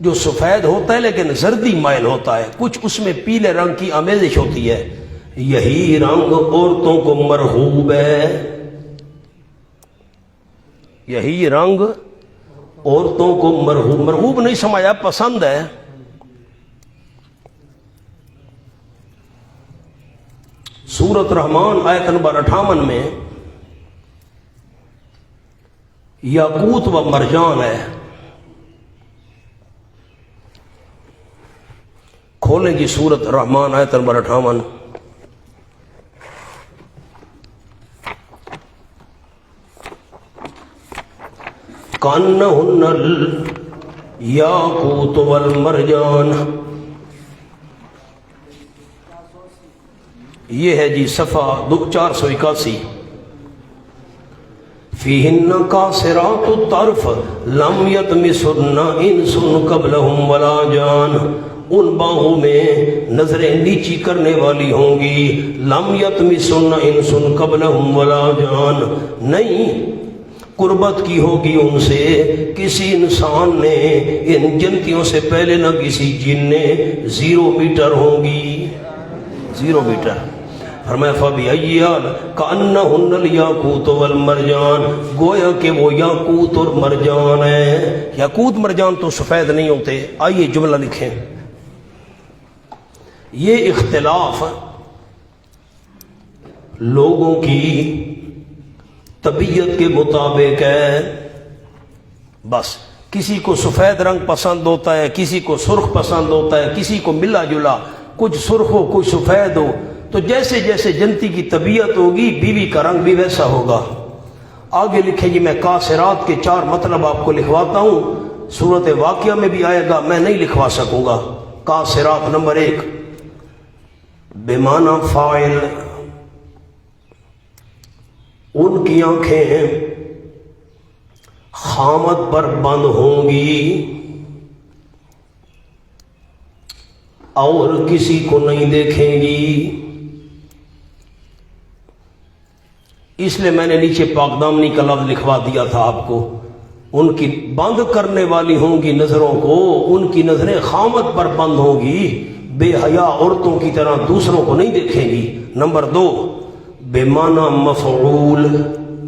جو سفید ہوتا ہے لیکن زردی مائل ہوتا ہے، کچھ اس میں پیلے رنگ کی آمیزش ہوتی ہے۔ یہی رنگ عورتوں کو مرغوب ہے، یہی رنگ عورتوں کو مرغوب، مرغوب نہیں سمجھا، پسند ہے۔ سورۃ رحمان آیت نمبر 58 میں یاقوت و مرجان ہے۔ کھولیں جی سورۃ رحمان آیت نمبر 58۔ کانہن الیاقوت والمرجان، یہ ہے جی صفحہ 481۔ فیہن قاصرات الطرف لم یطمثہن انس قبلہم ولا جان، ان باہوں میں نظریں نیچی کرنے والی ہوں گی۔ لم یطمثہن انس قبلہم ولا جان، نہیں قربت کی ہوگی ان سے کسی انسان نے ان جنتیوں سے پہلے، نہ کسی جن نے۔ 0 میٹر ہوں گی، 0 میٹر۔ فرمایا فَبِأَيِّ كَأَنَّهُنَّ الْيَاقُوتُ وَالْمَرْجَانُ، گویا کہ وہ یاقوت اور مرجان ہیں۔ یاقوت مرجان تو سفید نہیں ہوتے۔ آئیے جملہ لکھیں۔ یہ اختلاف لوگوں کی طبیعت کے مطابق ہے، بس کسی کو سفید رنگ پسند ہوتا ہے، کسی کو سرخ پسند ہوتا ہے، کسی کو ملا جلا، کچھ سرخ ہو کچھ سفید ہو، تو جیسے جیسے جنتی کی طبیعت ہوگی بیوی کا رنگ بھی ویسا ہوگا۔ آگے لکھیں جی، میں قاصرات کے 4 مطلب آپ کو لکھواتا ہوں، صورت واقعہ میں بھی آئے گا، میں نہیں لکھوا سکوں گا۔ قاصرات نمبر 1 بمعنی فاعل، ان کی آنکھیں خامت پر بند ہوں گی اور کسی کو نہیں دیکھیں گی۔ اس لیے میں نے نیچے پاکدامنی کا لفظ لکھوا دیا تھا آپ کو۔ ان کی بند کرنے والی ہوں گی نظروں کو، ان کی نظریں خامت پر بند ہوں گی، بے حیا عورتوں کی طرح دوسروں کو نہیں دیکھیں گی۔ نمبر 2 بمعنی مفعول،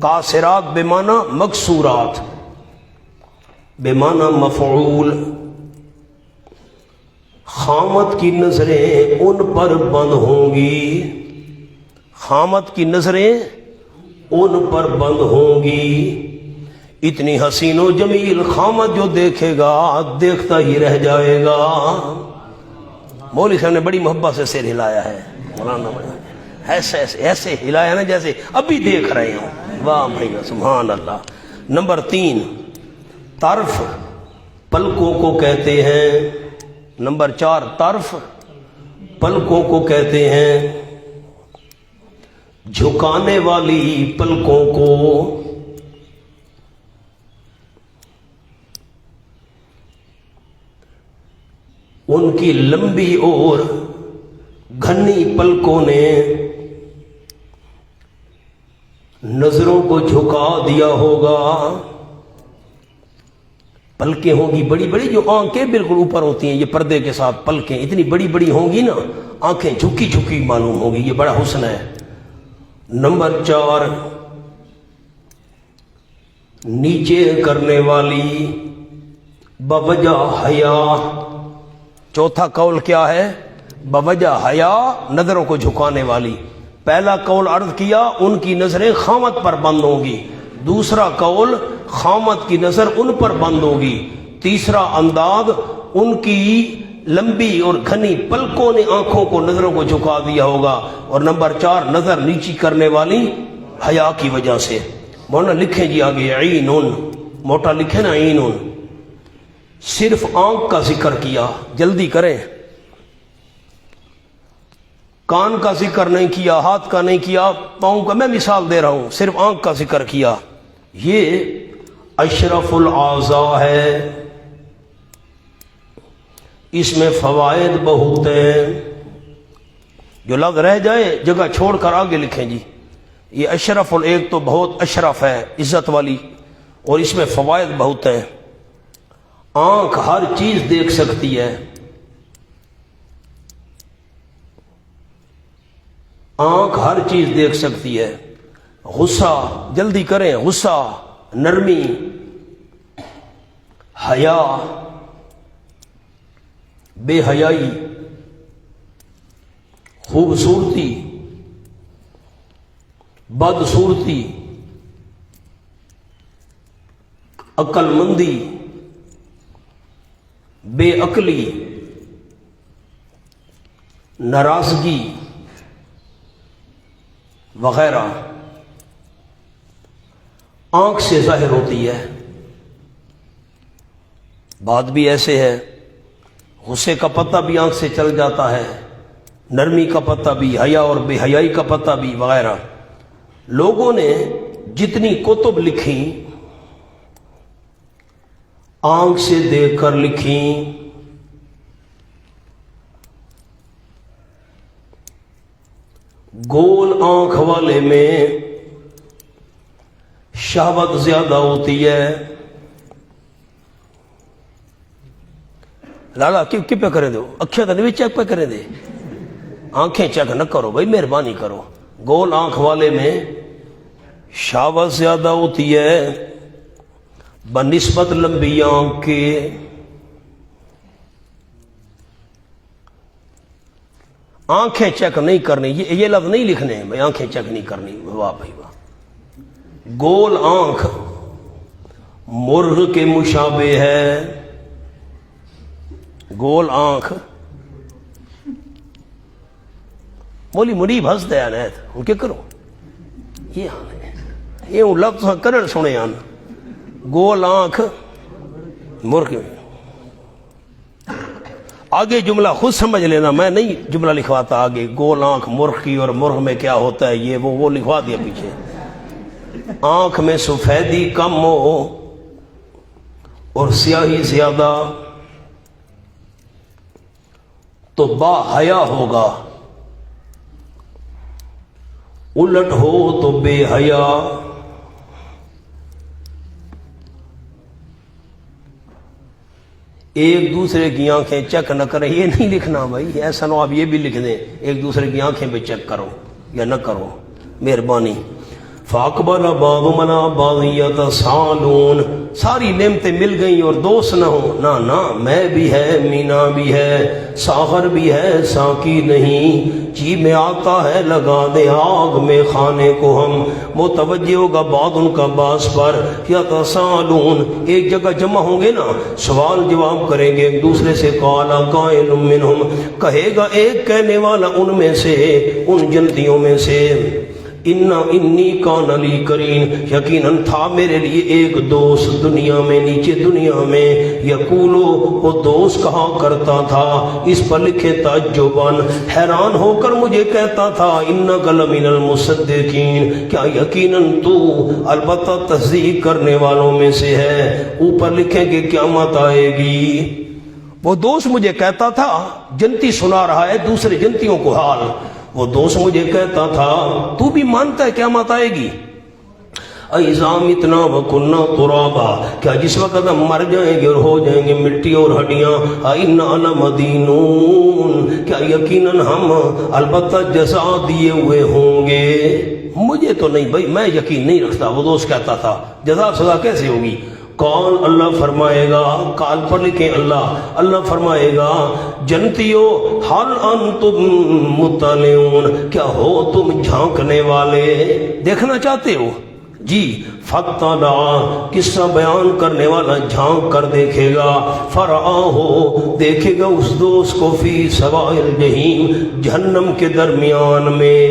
قاصرات بمعنی مکسورات، بمعنی مفعول، خامت کی نظریں ان پر بند ہوں گی، خامت کی نظریں ان پر بند ہوں گی۔ اتنی حسین و جمیل خامت جو دیکھے گا دیکھتا ہی رہ جائے گا۔ مولوی صاحب نے بڑی محبت سے سر ہلایا ہے، مولانا ایسے ایسے ایسے ہلایا نا جیسے ابھی دیکھ رہے ہوں۔ واہ بھائی سبحان اللہ۔ نمبر 3 طرف پلکوں کو کہتے ہیں۔ نمبر 4 طرف پلکوں کو کہتے ہیں، جھکانے والی پلکوں کو۔ ان کی لمبی اور گھنی پلکوں نے نظروں کو جھکا دیا ہوگا۔ پلکیں ہوں گی بڑی بڑی، جو آنکھیں بالکل اوپر ہوتی ہیں، یہ پردے کے ساتھ پلکیں اتنی بڑی بڑی ہوں گی نا، آنکھیں جھکی جھکی معلوم ہوگی، یہ بڑا حسن ہے۔ نمبر 4 نیچے کرنے والی بوجہ حیا۔ چوتھا قول کیا ہے؟ بوجہ حیا، نظروں کو جھکانے والی۔ پہلا قول عرض کیا ان کی نظریں خامت پر بند ہوں گی، دوسرا قول خامت کی نظر ان پر بند ہوگی، تیسرا انداز ان کی لمبی اور گھنی پلکوں نے آنکھوں کو نظروں کو جھکا دیا ہوگا، اور نمبر 4 نظر نیچی کرنے والی حیا کی وجہ سے۔ مولانا لکھیں جی آگے، عینن، موٹا لکھیں نا عینن، صرف آنکھ کا ذکر کیا، جلدی کریں۔ کان کا ذکر نہیں کیا، ہاتھ کا نہیں کیا، پاؤں کا، میں مثال دے رہا ہوں، صرف آنکھ کا ذکر کیا. یہ اشرف الاعضاء ہے، اس میں فوائد بہت ہیں. جو لفظ رہ جائے جگہ چھوڑ کر آگے لکھیں جی. یہ اشرف ایک تو بہت اشرف ہے، عزت والی، اور اس میں فوائد بہت ہیں. آنکھ ہر چیز دیکھ سکتی ہے. آنکھ ہر چیز دیکھ سکتی ہے. غصہ، جلدی کریں، غصہ، نرمی، حیا، بے حیائی، خوبصورتی، بدصورتی، عقل مندی، بے عقلی، ناراضگی وغیرہ آنکھ سے ظاہر ہوتی ہے. بات بھی ایسے ہے، غصے کا پتہ بھی آنکھ سے چل جاتا ہے، نرمی کا پتہ بھی، حیا اور بے حیائی کا پتہ بھی وغیرہ. لوگوں نے جتنی کتب لکھی آنکھ سے دیکھ کر لکھی. گول آنکھ والے میں شہوت زیادہ ہوتی ہے. لالا کی پہ کریں دو، اکھیں تو نہیں چیک پہ کریں دے، آنکھیں چیک نہ کرو بھائی، مہربانی کرو. گول آنکھ والے میں شہوت زیادہ ہوتی ہے بنسبت لمبی آنکھ کے. آنکھیں چیک نہیں کرنی، یہ لفظ نہیں لکھنے ہیں بھائی، آنکھیں چیک نہیں کرنی. واہ بھائی واہ. گول آنکھ مرغ کے مشابہ ہے. گول آنکھ مولی منیب ہنس دیا نیت ان کے کرو یہ لفظ کرن سنے آن. گول آنکھ مرغ. آگے جملہ خود سمجھ لینا، میں نہیں جملہ لکھواتا آگے. گول آنکھ مرغ کی، اور مرغ میں کیا ہوتا ہے یہ وہ لکھوا دیا پیچھے. آنکھ میں سفیدی کم ہو اور سیاہی زیادہ تو با حیا ہوگا، الٹ ہو تو بے حیا. ایک دوسرے کی آنکھیں چیک نہ کریں، یہ نہیں لکھنا بھائی، ایسا نہ آپ یہ بھی لکھ دیں ایک دوسرے کی آنکھیں بھی چیک کرو یا نہ کرو، مہربانی. فاقبل بعضنا بعضا یتساءلون. ساری نعمتیں مل گئیں اور دوست نہ ہو، نہ میں بھی ہے، مینا بھی ہے، ساغر بھی ہے، ساقی نہیں. جی میں آتا ہے لگا دے آگ میں خانے کو ہم، متوجہ ہوگا بعض ان کا باس پر. یتساءلون ایک جگہ جمع ہوں گے نا، سوال جواب کریں گے ایک دوسرے سے. قال قائل منہم کہے گا ایک کہنے والا ان میں سے، ان جنتیوں میں سے، انی کان لی کرین یقیناً تھا میرے لیے ایک دوست دنیا میں، نیچے دنیا میں. یقولو وہ دوست کہا کرتا تھا، اس پر لکھے تعجباً حیران ہو کر مجھے کہتا تھا، انک لمن المصدقین کیا یقیناً تو البتہ تصدیق کرنے والوں میں سے ہے. اوپر لکھیں کہ قیامت آئے گی. وہ دوست مجھے کہتا تھا، جنتی سنا رہا ہے دوسرے جنتیوں کو حال. وہ دوست مجھے کہتا تھا تو بھی مانتا ہے قیامت آئے گی. اِذَا مِتْنَا وَكُنَّا تُرَابًا کیا جس وقت ہم مر جائیں گے اور ہو جائیں گے مٹی اور ہڈیاں. اِنَّا لَمَدِينُونَ کیا یقیناً ہم البتہ جزا دیے ہوئے ہوں گے. مجھے تو نہیں بھائی، میں یقین نہیں رکھتا. وہ دوست کہتا تھا جزا سزا کیسے ہوگی. کون اللہ فرمائے گا، کال پر لکھیں اللہ فرمائے گا جنتیو حل انتم مطلعون کیا ہو تم جھانکنے والے، دیکھنا چاہتے ہو جی. فطلع قصہ بیان کرنے والا جھانک کر دیکھے گا. فرآہ دیکھے گا اس دوست کو فی سواء الجحیم جہنم کے درمیان میں.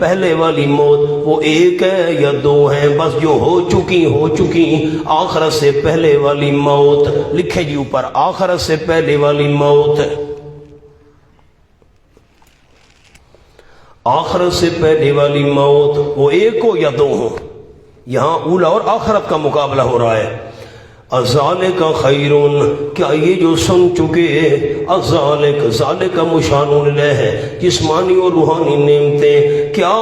پہلے والی موت وہ ایک ہے یا دو ہیں؟ بس جو ہو چکی آخرت سے پہلے والی موت لکھے جی اوپر، آخرت سے پہلے والی موت، آخرت سے پہلے والی موت وہ ایک ہو یا دو ہو؟ یہاں اولا اور آخرت کا مقابلہ ہو رہا ہے۔ ذالک خیرون، کیا یہ جو سن چکے، ذالک مشان الیہ ہے، جسمانی اور روحانی نعمتیں، کیا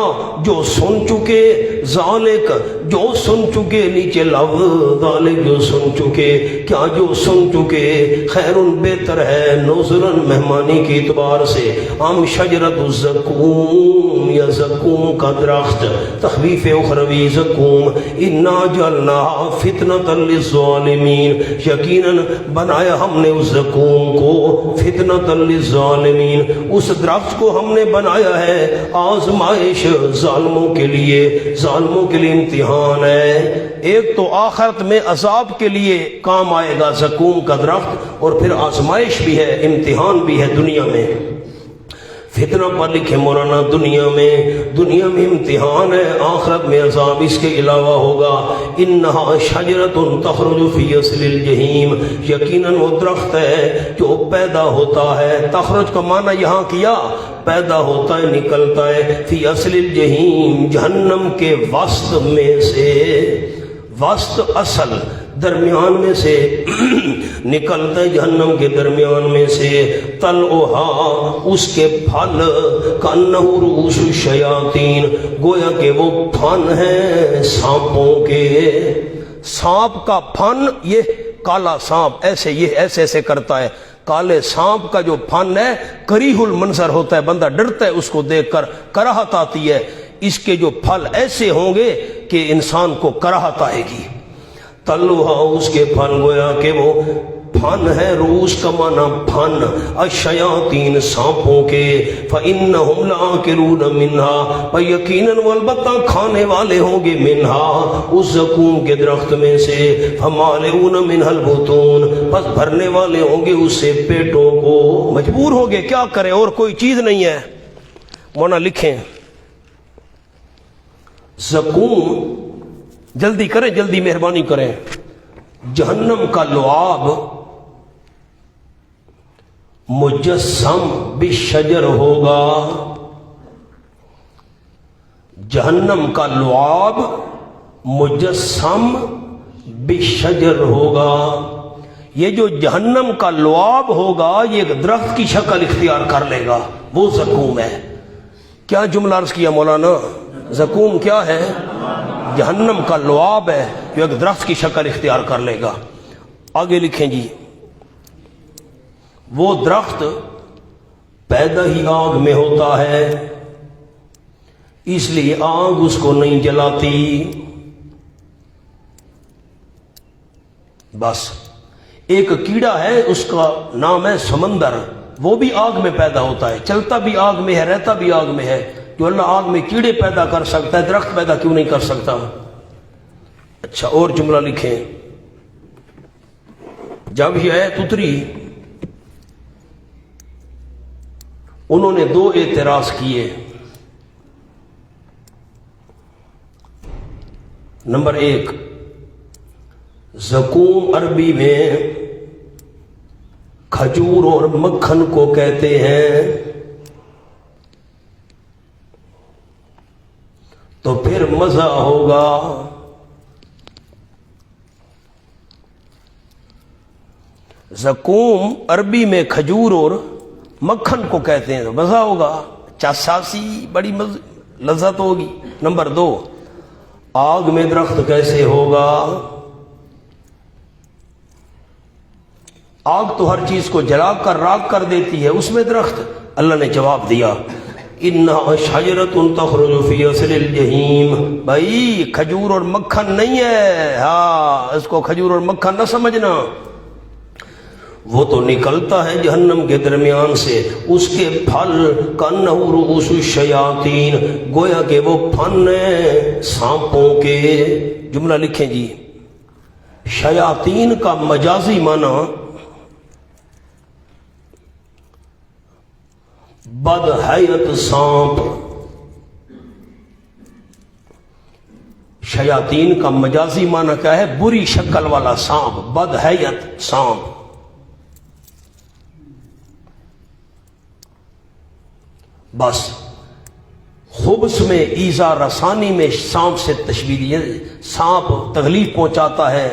جو سن چکے، ذالک جو سن چکے، نیچے لفظ ذالک جو سن چکے، کیا جو سن چکے خیرون بہتر ہے، نزلاً مہمانی کے اعتبار سے، ہم شجرت الزقوم یا زقوم کا درخت، تخویف اخروی زقوم، انا جعلناها فتنۃ للظالمین، یقیناً بنایا ہم نے اس زقوم کو فتنۃ للظالمین، اس درخت کو ہم نے بنایا ہے آزمائش ظالموں کے لیے، ظالموں کے لیے امتحان ہے۔ ایک تو آخرت میں عذاب کے لیے کام آئے گا زقوم کا درخت، اور پھر آزمائش بھی ہے، امتحان بھی ہے دنیا میں۔ فتنہ پر لکھے مولانا دنیا میں امتحان ہے، آخرت میں عذاب اس کے علاوہ ہوگا۔ انہا شجرۃ تخرج فی اصل الجحیم، یقیناً وہ درخت ہے جو پیدا ہوتا ہے، تخرج کا معنی یہاں کیا، پیدا ہوتا ہے، نکلتا ہے، فی اصل الجحیم، جہنم کے وسط میں سے، وسط اصل درمیان میں سے نکلتا ہے، جہنم کے درمیان میں سے، طلعھا اس کے پھل، کانہ رؤوس الشیاطین، گویا کہ وہ پھن ہیں سانپوں کے، سانپ کا پھن، یہ کالا سانپ ایسے ایسے کرتا ہے، کالے سانپ کا جو پھن ہے کریہ المنظر ہوتا ہے، بندہ ڈرتا ہے اس کو دیکھ کر، کراہت آتی ہے، اس کے جو پھل ایسے ہوں گے کہ انسان کو کراہت آئے گی۔ طلعھا اس کے پھل، گویا کہ وہ پھن ہے، رؤوس کا معنی پھن، الشیاطین سانپوں کے، فإنہم لآکلون منہا، پر یقیناً وہ البتہ کھانے والے ہوں گے، منہا اس زقوم کے درخت میں سے، فمالئون منہا البطون، پس بھرنے والے ہوں گے اس سے پیٹوں کو، مجبور ہوں گے، کیا کریں، اور کوئی چیز نہیں ہے۔ مولانا لکھیں زقوم، جلدی کریں، جلدی مہربانی کریں، جہنم کا لعاب مجسم بالشجر ہوگا، جہنم کا لعاب مجسم بالشجر ہوگا، یہ جو جہنم کا لعاب ہوگا یہ درخت کی شکل اختیار کر لے گا، وہ زقوم ہے۔ کیا جملہ عرض کیا مولانا؟ زقوم کیا ہے؟ جہنم کا لعاب ہے جو ایک درخت کی شکل اختیار کر لے گا۔ آگے لکھیں جی، وہ درخت پیدا ہی آگ میں ہوتا ہے، اس لیے آگ اس کو نہیں جلاتی، بس ایک کیڑا ہے اس کا نام ہے سمندر، وہ بھی آگ میں پیدا ہوتا ہے، چلتا بھی آگ میں ہے، رہتا بھی آگ میں ہے۔ جو اللہ آگ میں کیڑے پیدا کر سکتا ہے، درخت پیدا کیوں نہیں کر سکتا؟ اچھا اور جملہ لکھیں، جب یہ آیت اتری انہوں نے دو اعتراض کیے۔ نمبر ایک، زقوم عربی میں کھجور اور مکھن کو کہتے ہیں، تو پھر مزہ ہوگا۔ زقوم عربی میں کھجور اور مکھن کو کہتے ہیں، تو مزہ ہوگا، چاساسی بڑی لذت ہوگی۔ نمبر دو، آگ میں درخت کیسے ہوگا؟ آگ تو ہر چیز کو جلا کر راکھ کر دیتی ہے، اس میں درخت؟ اللہ نے جواب دیا، انہا شجرۃ تخرج فی اصل الجحیم، بھائی کھجور اور مکھن نہیں ہے، ہاں اس کو کھجور اور مکھن نہ سمجھنا، وہ تو نکلتا ہے جہنم کے درمیان سے، اس کے پھل کانہ رؤوس الشیاطین، گویا کہ وہ پھن ہیں سانپوں کے۔ جملہ لکھیں جی، شیاطین کا مجازی معنی بد حیت سانپ، شیاطین کا مجازی معنی کیا ہے؟ بری شکل والا سانپ، بد حیت سانپ۔ بس خبث میں ایذا رسانی میں سانپ سے تشبیہ دی ہے۔ سانپ تکلیف پہنچاتا ہے،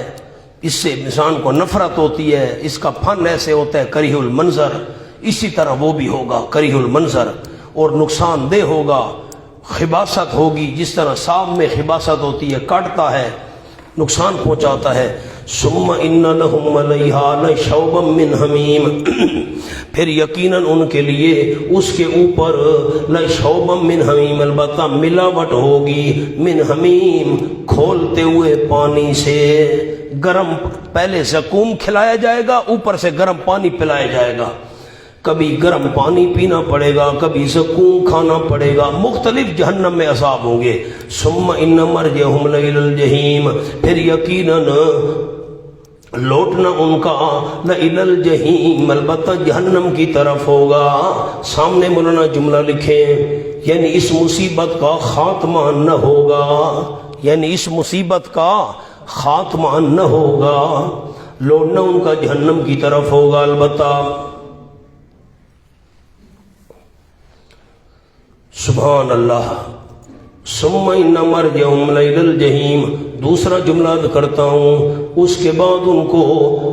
اس سے انسان کو نفرت ہوتی ہے، اس کا فن ایسے ہوتا ہے کریہ المنظر، اسی طرح وہ بھی ہوگا کریہ المنظر اور نقصان دہ ہوگا، خباثت ہوگی، جس طرح سانپ میں خباثت ہوتی ہے، کاٹتا ہے، نقصان پہنچاتا ہے۔ ثم ان لهم علیہا لشوبا من حمیم، پھر یقیناً ان کے لیے اس کے اوپر لشوبا من حمیم، البتہ ملاوٹ ہوگی، من حمیم، کھولتے ہوئے پانی سے، گرم، پہلے زقوم کھلایا جائے گا، اوپر سے گرم پانی پلایا جائے گا، کبھی گرم پانی پینا پڑے گا، کبھی زقوم کھانا پڑے گا، مختلف جہنم میں عذاب ہوں گے۔ ثم ان مرجعهم لإلی الجحیم، پھر یقیناً لوٹنا ان کا لإلی الجحیم، البتہ جہنم کی طرف ہوگا۔ سامنے مولانا جملہ لکھیں، یعنی اس مصیبت کا خاتمہ نہ ہوگا، یعنی اس مصیبت کا خاتمہ نہ ہوگا، لوٹنا ان کا جہنم کی طرف ہوگا۔ البتہ سبحان اللہ۔ ثم ان مرجعهم لإلی الجحیم، دوسرا جملہ کرتا ہوں، اس کے بعد ان کو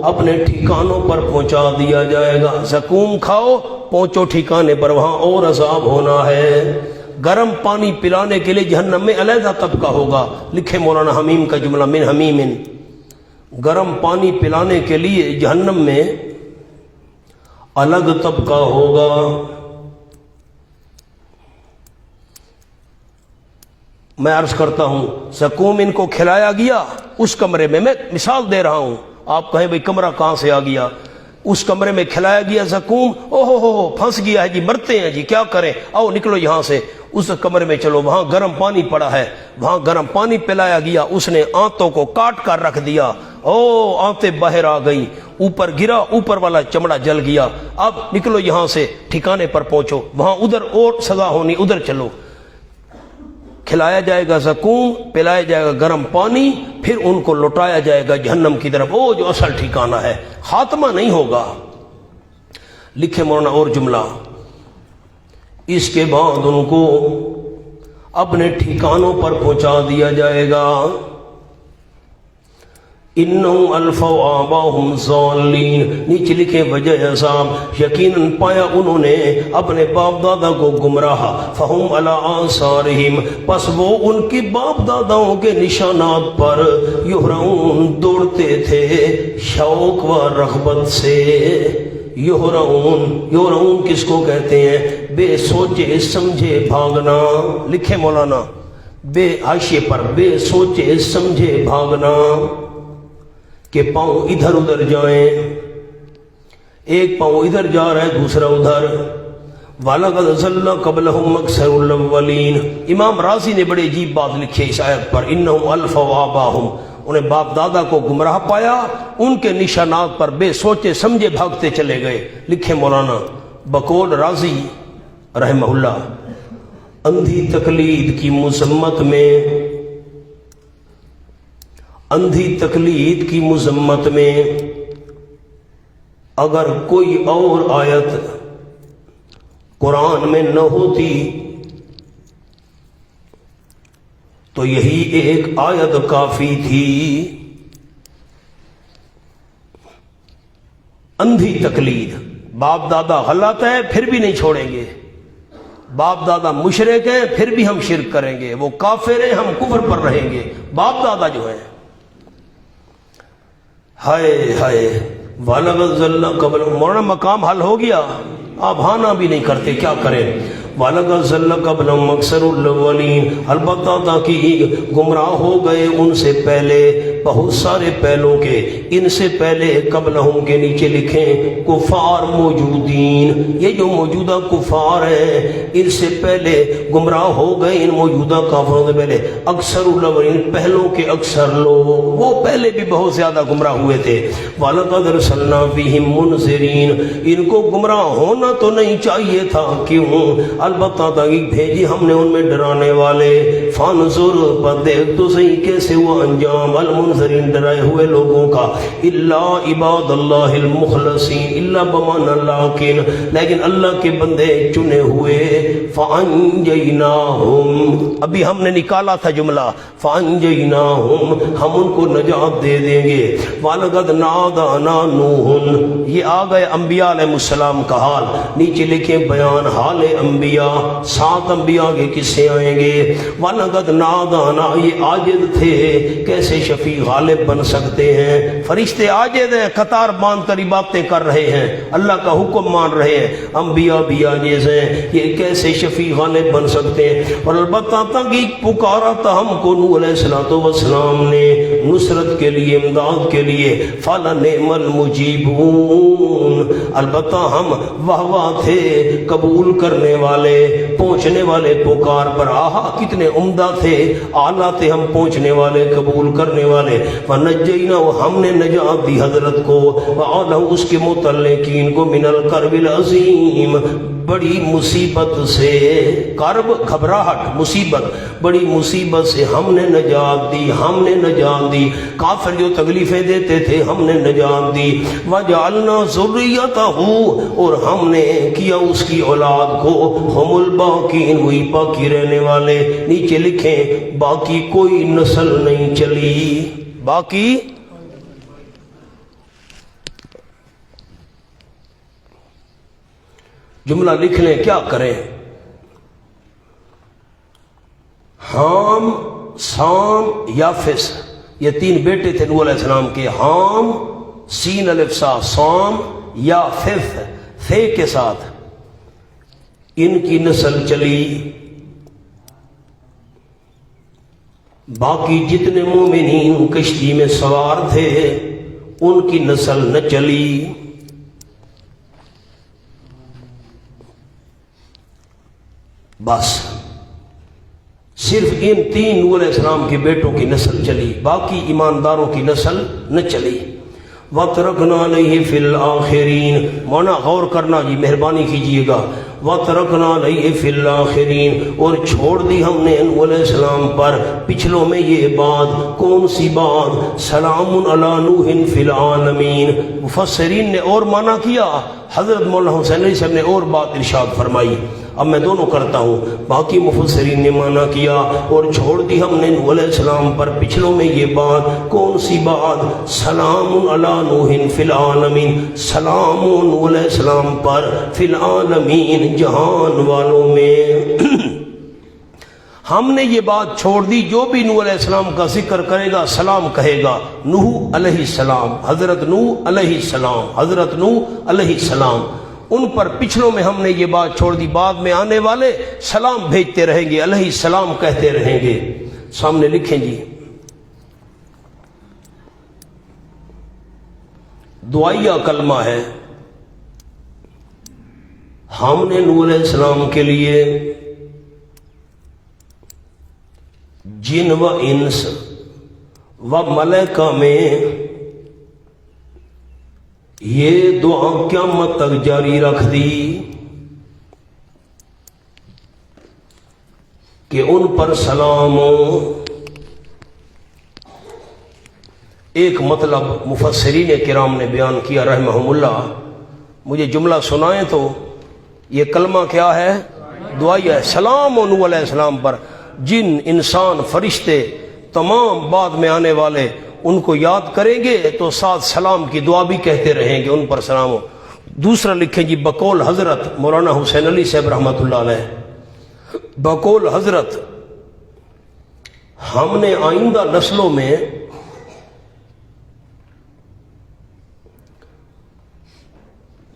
اپنے ٹھکانوں پر پہنچا دیا جائے گا۔ زقوم کھاؤ، پہنچو ٹھکانے پر، وہاں اور عذاب ہونا ہے۔ گرم پانی پلانے کے لیے جہنم میں علیحدہ طبقہ ہوگا، لکھے مولانا حمیم کا جملہ، من حمیم، گرم پانی پلانے کے لیے جہنم میں الگ طبقہ ہوگا۔ میں عرض کرتا ہوں، زقوم ان کو کھلایا گیا اس کمرے میں مثال دے رہا ہوں، آپ کہیں بھئی کمرہ کہاں سے آ گیا؟ اس کمرے میں کھلایا گیا زقوم، ہو پھنس گیا ہے جی، مرتے ہیں جی، کیا کریں، آؤ نکلو یہاں سے، اس کمرے میں چلو، وہاں گرم پانی پڑا ہے، وہاں گرم پانی پلایا گیا، اس نے آنتوں کو کاٹ کر رکھ دیا، آنتیں باہر آ گئی، اوپر گرا، اوپر والا چمڑا جل گیا، اب نکلو یہاں سے، ٹھکانے پر پہنچو، وہاں ادھر اور سزا ہونی، ادھر چلو۔ کھلایا جائے گا زقوم، پلایا جائے گا گرم پانی، پھر ان کو لوٹایا جائے گا جہنم کی طرف، وہ جو اصل ٹھکانہ ہے، خاتمہ نہیں ہوگا۔ لکھے مولانا اور جملہ، اس کے بعد ان کو اپنے ٹھکانوں پر پہنچا دیا جائے گا۔ انہم الفوا آباہم ضالین، نیچے لکھے وجہ عذاب، یقیناً پایا انہوں نے اپنے باپ دادا کو گمراہ، فہم علی آثارہم، پس وہ ان کے باپ داداؤں کے نشانات پر، یہرعون، دوڑتے تھے، شوق و رغبت سے۔ یہرعون کس کو کہتے ہیں؟ بے سوچے سمجھے بھاگنا، لکھے مولانا، بے حاشیے پر، بے سوچے سمجھے بھاگنا، کہ پاؤں ادھر ادھر جائیں، ایک پاؤں ادھر جا رہا ہے دوسرا ادھر۔ وَلَقَدْ ضَلَّ قَبْلَهُمْ أَكْثَرُ الْأَوَّلِينَ، امام رازی نے بڑے عجیب بات لکھی اس آیت پر، اِنَّهُمْ أَلْفَوْا آبَاهُمْ، انہیں باپ دادا کو گمراہ پایا، ان کے نشانات پر بے سوچے سمجھے بھاگتے چلے گئے۔ لکھے مولانا بقول رازی رحمہ اللہ، اندھی تقلید کی مذمت میں، اندھی تقلید کی مذمت میں اگر کوئی اور آیت قرآن میں نہ ہوتی تو یہی ایک آیت کافی تھی۔ اندھی تقلید، باپ دادا غلط ہے پھر بھی نہیں چھوڑیں گے، باپ دادا مشرک ہیں پھر بھی ہم شرک کریں گے، وہ کافر ہیں ہم کفر پر رہیں گے، باپ دادا جو ہیں۔ ہائے ہائے، وَلَقَدْ ضَلَّ قَبْلَهُمْ، مولانا مقام حل ہو گیا، آپ ہانا بھی نہیں کرتے، کیا کریں؟ وَلَقَدْ ضَلَّ قَبْلَهُمْ أَكْثَرُ الْأَوَّلِينَ، البتہ تاکہ گمراہ ہو گئے ان سے پہلے بہت سارے پہلوں کے، ان سے پہلے قبلہم کے نیچے لکھیں کفار موجودین، یہ جو موجودہ کفار ہیں ان سے پہلے گمراہ ہو گئے، ان موجودہ کافروں سے پہلے اکثر الاولین، پہلوں کے اکثر لوگ، وہ پہلے بھی بہت زیادہ گمراہ ہوئے تھے۔ وَلَقَدْ أَرْسَلْنَا فِيهِمْ مُنذِرِينَ، ان کو گمراہ ہونا تو نہیں چاہیے تھا، کیوں؟ البتہ تحقیق بھیجی ہم نے ان میں ڈرانے والے، فانظر پر دیکھ تو صحیح کیسے ہوا انجام المنذرین ڈرائے ہوئے لوگوں کا، الا عباد اللہ المخلصین، الا بمعنی لیکن، لیکن اللہ کے بندے چنے ہوئے، فانجیناہم، ابھی ہم نے نکالا تھا جملہ فانجیناہم، ہم ان کو نجات دے دیں گے، وَلَقَدْ نَادَانَا نُوحٌ، یہ آ گئے انبیاء علیہ السلام کا حال، نیچے لکھیں بیان حال انبیاء، 7 انبیاء کے قصے آئیں گے، وَلَقَدْ نَادَانَا، یہ عاجز تھے، کیسے شفیع غالب بن سکتے ہیں، فرشتے عاجز ہیں، قطار باندھ کر باتیں کر رہے ہیں، اللہ کا حکم مان رہے ہیں، انبیاء بھی عاجز ہیں، یہ کیسے شفیع غالب بن سکتے ہیں، اور البتہ تحقیق پکارا تھا ہم کو نوح علیہ السلام نے نصرت کے لیے، امداد کے لیے، فَلَنِعْمَ الْمُجِيبُونَ، البتہ ہم واہ واہ تھے قبول کرنے والے، پہنچنے والے پکار پر، آہا کتنے عمدہ تھے، اعلیٰ تھے ہم پہنچنے والے، قبول کرنے والے، وَنَجَّيْنَا، ہم نے نجات دی حضرت کو، وَعَلَهُ، اس کے متعلقین کو، مِنَ الْكَرْبِ الْعَظِيمِ، بڑی مصیبت سے، کرب گھبراہٹ، مصیبت، بڑی مصیبت سے ہم نے نجات دی، ہم نے نجات دی، کافر جو تکلیفیں دیتے تھے ہم نے نجات دی، وَجَعَلْنَا ذُرِّيَّتَهُ، اور ہم نے کیا اس کی اولاد کو، ہم الباقین، وہی باقی رہنے والے، نیچے لکھیں باقی کوئی نسل نہیں چلی، باقی جملہ لکھ لیں، کیا کریں، حام، سام، یافس، یہ 3 بیٹے تھے نوح علیہ السلام کے، حام، سین الف سا، سام، یافس، فے کے ساتھ، ان کی نسل چلی، باقی جتنے مومنین کشتی میں سوار تھے ان کی نسل نہ چلی، بس صرف ان 3 نوح علیہ السلام کے بیٹوں کی نسل چلی، باقی ایمانداروں کی نسل نہ چلی، وَتَرَكْنَا عَلَيْهِ فِي الْآخِرِينَ، مونا غور کرنا جی، مہربانی کیجئے گا، وَتَرَكْنَا عَلَيْهِ فِي الْآخِرِينَ، اور چھوڑ دی ہم نے نوح علیہ السلام پر پچھلوں میں یہ بات، کون سی بات، سلام علی نوح فی العالمین، مفسرین نے اور مانا کیا، حضرت مولانا حسین علی صاحب نے اور بات ارشاد فرمائی، اب میں دونوں کرتا ہوں، باقی مفسرین نے مانا کیا، اور چھوڑ دی ہم نے نوح علیہ السلام پر پچھلوں میں یہ بات، کون سی بات، سلام علی نوح فی العالمین، سلام نوح علیہ السلام پر فی العالمین، جہان والوں میں، ہم نے یہ بات چھوڑ دی، جو بھی نوح علیہ السلام کا ذکر کرے گا سلام کہے گا، نوح علیہ السلام، حضرت نوح علیہ السلام، حضرت نوح علیہ السلام، ان پر پچھلوں میں ہم نے یہ بات چھوڑ دی، بعد میں آنے والے سلام بھیجتے رہیں گے، علیہ السلام کہتے رہیں گے، سامنے لکھیں جی، دعائیہ کلمہ ہے، ہم نے نوح علیہ السلام کے لیے جن و انس و ملائکہ میں یہ دعا قیامت تک جاری رکھ دی کہ ان پر سلام ہو۔ ایک مطلب مفسرین کرام نے بیان کیا رحمہم اللہ، مجھے جملہ سنائیں تو یہ کلمہ کیا ہے؟ دعائیہ ہے، سلام و نوح علیہ السلام پر، جن، انسان، فرشتے، تمام بعد میں آنے والے ان کو یاد کریں گے تو ساتھ سلام کی دعا بھی کہتے رہیں گے، ان پر سلام ہو۔ دوسرا لکھیں جی، بقول حضرت مولانا حسین علی صاحب رحمۃ اللہ علیہ، بقول حضرت ہم نے آئندہ نسلوں میں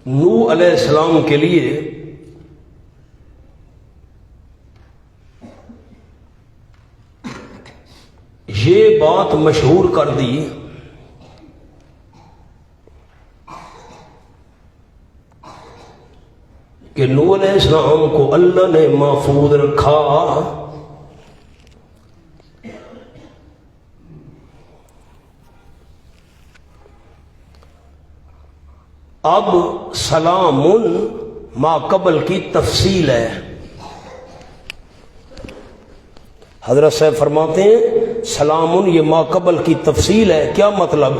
نوح علیہ السلام کے لیے یہ بات مشہور کر دی کہ نوح علیہ السلام کو اللہ نے محفوظ رکھا، اب سلام ما قبل کی تفصیل ہے، حضرت صاحب فرماتے ہیں سلام یہ ما قبل کی تفصیل ہے. کیا مطلب؟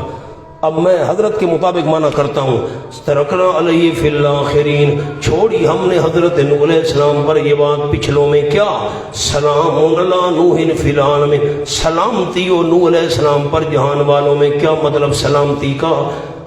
اب میں حضرت کے مطابق معنی کرتا ہوں. ترکنا علیہ فی الاخرین، چھوڑی ہم نے حضرت نوح علیہ السلام پر یہ بات پچھلوں میں. کیا؟ سلام علی نوح فی العالمین، سلامتی ہو نوح علیہ السلام پر جہان والوں میں. کیا مطلب سلامتی کا؟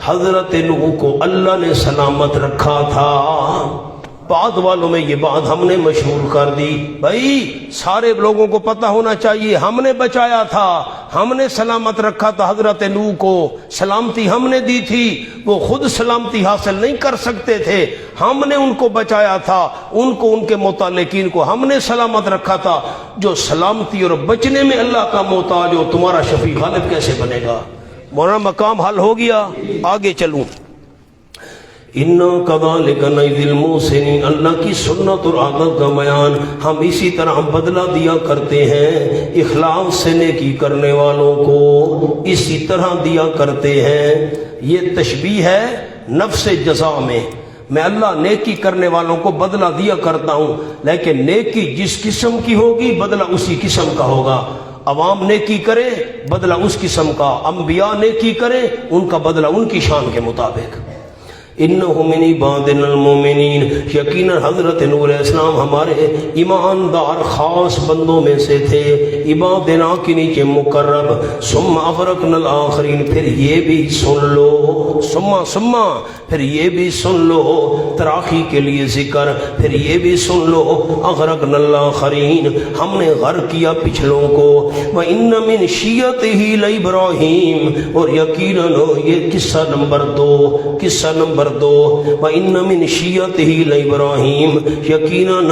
حضرت نوح کو اللہ نے سلامت رکھا تھا. بعد والوں میں یہ بات ہم نے مشہور کر دی. بھائی سارے لوگوں کو پتہ ہونا چاہیے ہم نے بچایا تھا، ہم نے سلامت رکھا تھا. حضرت نوح کو سلامتی ہم نے دی تھی، وہ خود سلامتی حاصل نہیں کر سکتے تھے، ہم نے ان کو بچایا تھا. ان کو ان کے متعلقین کو ہم نے سلامت رکھا تھا. جو سلامتی اور بچنے میں اللہ کا محتاج ہو، تمہارا شفیع غالب کیسے بنے گا؟ مولانا مقام حل ہو گیا. آگے چلوں. اِنَّا كَذَلِكَ نَجْزِي الْمُحْسِنِينَ، اللہ کی سنت اور عادت کا بیان. ہم اسی طرح بدلہ دیا کرتے ہیں اخلاص سے نیکی کرنے والوں کو، اسی طرح دیا کرتے ہیں. یہ تشبیہ ہے نفس جزا میں. میں اللہ نیکی کرنے والوں کو بدلہ دیا کرتا ہوں، لیکن نیکی جس قسم کی ہوگی بدلہ اسی قسم کا ہوگا. عوام نیکی کرے بدلہ اس قسم کا، انبیاء نیکی کرے ان کا بدلہ ان کی شان کے مطابق. انہو من عبادنا المومنین، یقینا حضرت نوح علیہ السلام ہمارے ایماندار خاص بندوں میں سے تھے. عبادنا کے نیچے مقرب. ثم اغرقنا الاخرین، پھر یہ بھی سن لو. ثم پھر یہ بھی سن لو، تراخی کے لیے ذکر. پھر یہ بھی سن لو اغرقنا الاخرین، ہم نے غرق کیا پچھلوں کو. وَإِنَّ مِن شِيَّتِهِ لَإِبْرَاهِيمَ، اور یقیناً یہ قصہ نمبر 2، قصہ نمبر 2. وَإِنَّ مِن شِيَّتِهِ لَإِبْرَاهِيمَ، یقیناً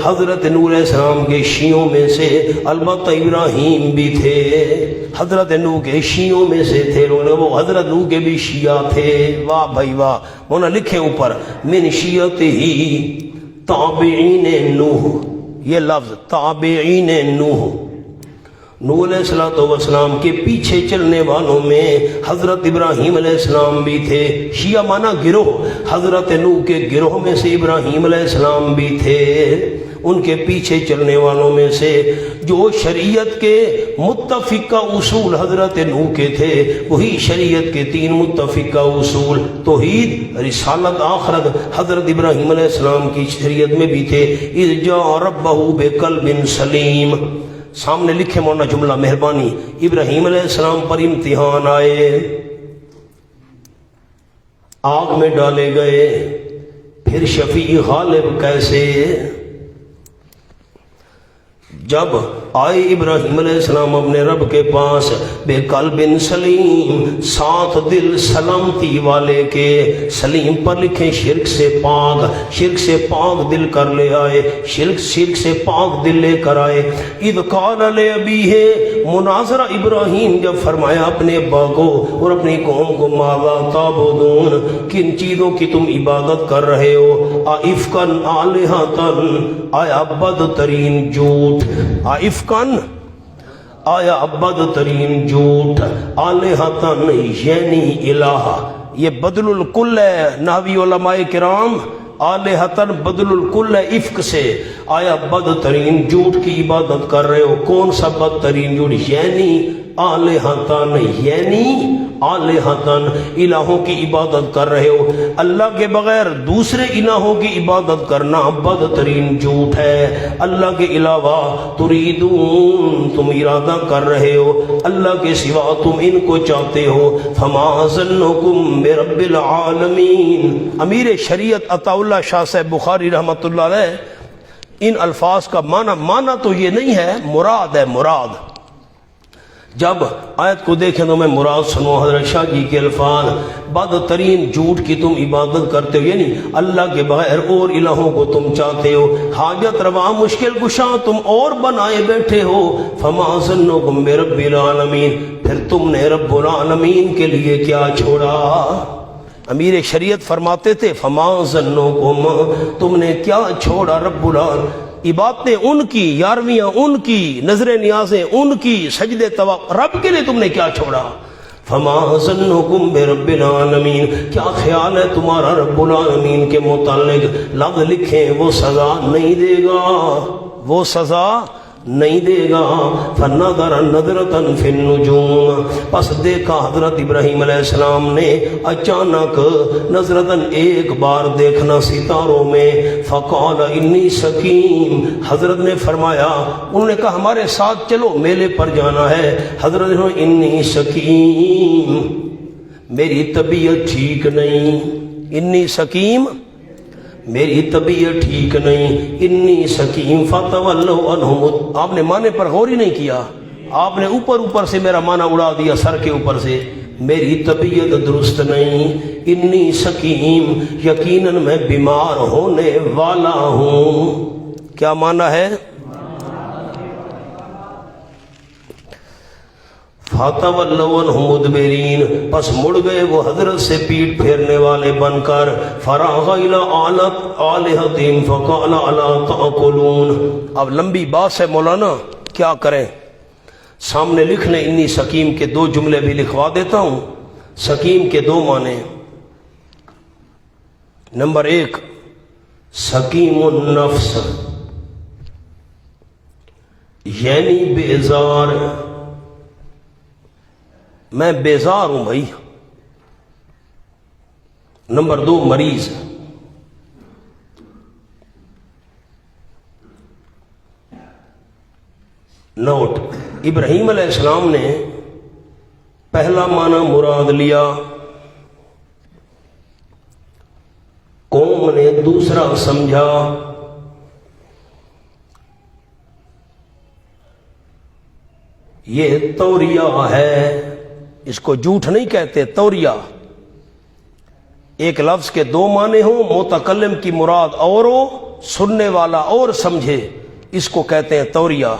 حضرت نوح علیہ السلام کے شیعوں میں سے البتہ ابراہیم بھی تھے. حضرت نوح کے شیعوں میں سے تھے، وہ حضرت نوح کے بھی شیعہ تھے. واہ بھائی واہ. مونا لکھیں اوپر من شیعتہ تابعین نوح، یہ لفظ تابعین نوح، نوح علیہ السلام کے پیچھے چلنے والوں میں حضرت ابراہیم علیہ السلام بھی تھے. شیعہ مانا گروہ، حضرت نوح کے گروہ میں سے ابراہیم علیہ السلام بھی تھے. ان کے پیچھے چلنے والوں میں سے جو شریعت کے متفقہ اصول حضرت نوح کے تھے، وہی شریعت کے 3 متفقہ اصول توحید، رسالت، آخرت حضرت ابراہیم علیہ السلام کی شریعت میں بھی تھے. اذ جاء ربہ بقلب سلیم، سامنے لکھے مولانا جملہ مہربانی. ابراہیم علیہ السلام پر امتحان آئے، آگ میں ڈالے گئے، پھر شفیع غالب کیسے؟ جب آئے ابراہیم علیہ السلام اپنے رب کے پاس بے قلب سلیم، ساتھ دل سلامتی والے کے. سلیم پر لکھیں شرک سے پاک، شرک سے پاک دل کر لے آئے، شرک سے پاک دل لے کر آئے. اذ قال لأبیہ، مناظرہ ابراہیم جب فرمایا اپنے ابا کو اور اپنی قوم کو، ماذا تعبدون، کن چیزوں کی تم عبادت کر رہے ہو؟ ائفکن آلہۃ، آیا بدترین جھوٹ، ائفکن آیا بدترین جھوٹ، آلہۃ یعنی الہ، یہ بدل الکل ہے. نحوی علماء کرام آلہۃ بدل الکل ہے افک سے. آیا بدترین جھوٹ کی عبادت کر رہے ہو؟ کون سا بدترین جھوٹ؟ یعنی آلہۃ، یعنی آلہۃ، الہوں کی عبادت کر رہے ہو. اللہ کے بغیر دوسرے الہوں کی عبادت کرنا بدترین جھوٹ ہے. اللہ کے علاوہ تریدون، تم ارادہ کر رہے ہو، اللہ کے سوا تم ان کو چاہتے ہو. فما ظنکم برب العالمین. امیر شریعت عطا اللہ شاہ صاحب بخاری رحمۃ اللہ علیہ ان الفاظ کا معنی تو یہ نہیں ہے، مراد ہے، مراد. جب آیت کو دیکھیں تو میں مراد سنو حضرت شاہ جی کے الفاظ، بدترین جھوٹ کی تم عبادت کرتے ہو، یعنی اللہ کے بغیر اور الہوں کو تم چاہتے ہو. حاجت روا مشکل کشاں تم اور بنائے بیٹھے ہو. فما ظنکم برب العالمین، پھر تم نے رب العالمین کے لیے کیا چھوڑا؟ امیر شریعت فرماتے تھے فما ظنکم، تم نے کیا چھوڑا رب العالمین، عبادتیں ان کی، یارویاں ان کی، نظر نیازیں ان کی، سجدے طواف، رب کے لیے تم نے کیا چھوڑا؟ فما ظنکم برب العالمین، کیا خیال ہے تمہارا رب العالمین کے متعلق؟ لفظ لکھیں وہ سزا نہیں دے گا، وہ سزا نہیں دے گا. فنظر نظرۃ فی النجوم، پس دیکھا حضرت ابراہیم علیہ السلام نے اچانک نظرتاً ایک بار دیکھنا ستاروں میں. فقال انی سقیم، حضرت نے فرمایا، انہوں نے کہا ہمارے ساتھ چلو میلے پر جانا ہے. حضرت نے انی سقیم، میری طبیعت ٹھیک نہیں. انی سقیم، میری طبیعت ٹھیک نہیں. انی سقیم فتولوا عنہ، آپ نے معنی پر غور ہی نہیں کیا، آپ نے اوپر سے میرا معنی اڑا دیا سر کے اوپر سے. میری طبیعت درست نہیں. انی سقیم، یقیناً میں بیمار ہونے والا ہوں. کیا معنی ہے؟ فَتَوَلَّوْا عَنْهُ مُدْبِرِينَ، پس مڑ گئے وہ حضرت سے پیٹ پھیرنے والے بن کر. فَرَاغَ إِلَىٰ آلِهَتِهِمْ فَقَالَ أَلَا تَأْكُلُونَ. اب لمبی بات ہے مولانا، کیا کریں؟ سامنے لکھ لیں، انی سقیم کے دو جملے بھی لکھوا دیتا ہوں. سقیم کے دو معنی. نمبر ایک، سقیم النفس، یعنی بیزار، میں بیزار ہوں بھائی. نمبر دو، مریض. نوٹ، ابراہیم علیہ السلام نے پہلا معنی مراد لیا، قوم نے دوسرا سمجھا. یہ توریہ ہے، اس کو جھوٹ نہیں کہتے. توریہ، ایک لفظ کے دو معنی ہوں، متکلم کی مراد اور ہو، سننے والا اور سمجھے، اس کو کہتے ہیں توریہ.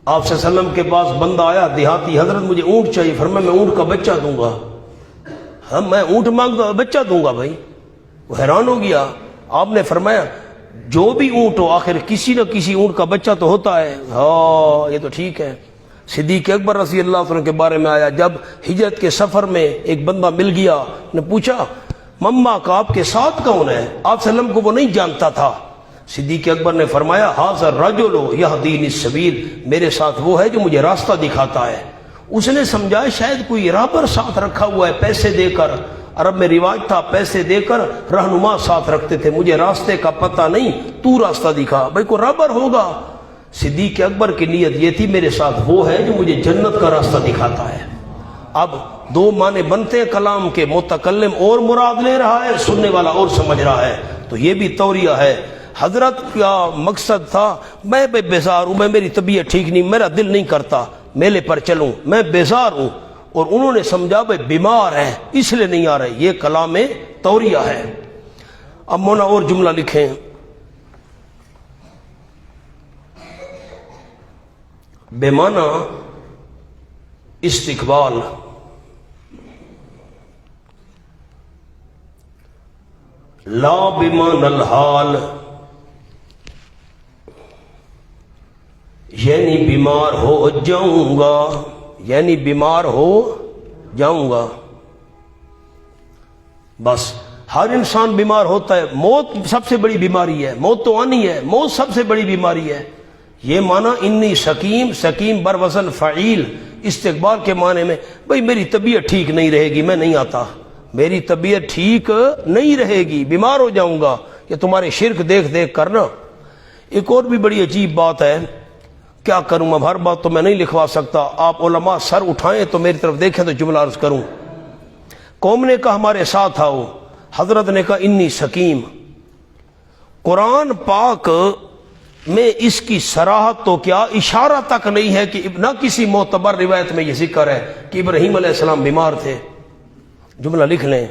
آپ صلی اللہ علیہ وسلم کے پاس بندہ آیا دیہاتی، حضرت مجھے اونٹ چاہیے. فرمایا میں اونٹ کا بچہ دوں گا. ہاں میں اونٹ مانگتا بچہ دوں گا بھائی. وہ حیران ہو گیا. آپ نے فرمایا جو بھی اونٹ ہو آخر کسی نہ کسی اونٹ کا بچہ تو ہوتا ہے. ہاں یہ تو ٹھیک ہے. صدیق اکبر رضی اللہ عنہ کے بارے میں آیا، جب ہجرت کے سفر میں ایک بندہ مل گیا، نے پوچھا مما کا آپ کے ساتھ کون ہے؟ آپ صلی اللہ علیہ وسلم کو وہ نہیں جانتا تھا. صدیق اکبر نے فرمایا ھذا الرجل یہدینی السبیل، میرے ساتھ وہ ہے جو مجھے راستہ دکھاتا ہے. اس نے سمجھا شاید کوئی رابر ساتھ رکھا ہوا ہے پیسے دے کر. عرب میں رواج تھا پیسے دے کر رہنما ساتھ رکھتے تھے. مجھے راستے کا پتہ نہیں، تو راستہ دکھا. بھائی کوئی رابر ہوگا. صدیق اکبر کی نیت یہ تھی میرے ساتھ وہ ہے جو مجھے جنت کا راستہ دکھاتا ہے. اب دو معنی بنتے ہیں کلام کے، متکلم اور مراد لے رہا ہے، سننے والا اور سمجھ رہا ہے، تو یہ بھی توریہ ہے. حضرت کا مقصد تھا میں بیزار ہوں، میں میری طبیعت ٹھیک نہیں، میرا دل نہیں کرتا میلے پر چلوں، میں بیزار ہوں. اور انہوں نے سمجھا بھائی بیمار ہے اس لیے نہیں آ رہے. یہ کلام توریہ ہے. اب مونا اور جملہ لکھیں. بے معنی استقبال، لا بمعنی الحال، یعنی بیمار ہو جاؤں گا، یعنی بیمار ہو جاؤں گا. بس ہر انسان بیمار ہوتا ہے. موت سب سے بڑی بیماری ہے، موت تو آنی ہے، موت سب سے بڑی بیماری ہے. یہ معنی انی سقیم، سقیم بر وزن فعیل، استقبال کے معنی میں بھئی میری طبیعت ٹھیک نہیں رہے گی، میں نہیں آتا، میری طبیعت ٹھیک نہیں رہے گی، بیمار ہو جاؤں گا. یہ تمہارے شرک دیکھ دیکھ کرنا. ایک اور بھی بڑی عجیب بات ہے، کیا کروں اب ہر بات تو میں نہیں لکھوا سکتا. آپ علماء سر اٹھائیں تو میری طرف دیکھیں تو جملہ عرض کروں. قوم نے کہا ہمارے ساتھ آؤ، حضرت نے کہا انی سقیم. قرآن پاک میں اس کی صراحت تو کیا اشارہ تک نہیں ہے کہ نہ کسی معتبر روایت میں یہ ذکر ہے کہ ابراہیم علیہ السلام بیمار تھے. جملہ لکھ لیں.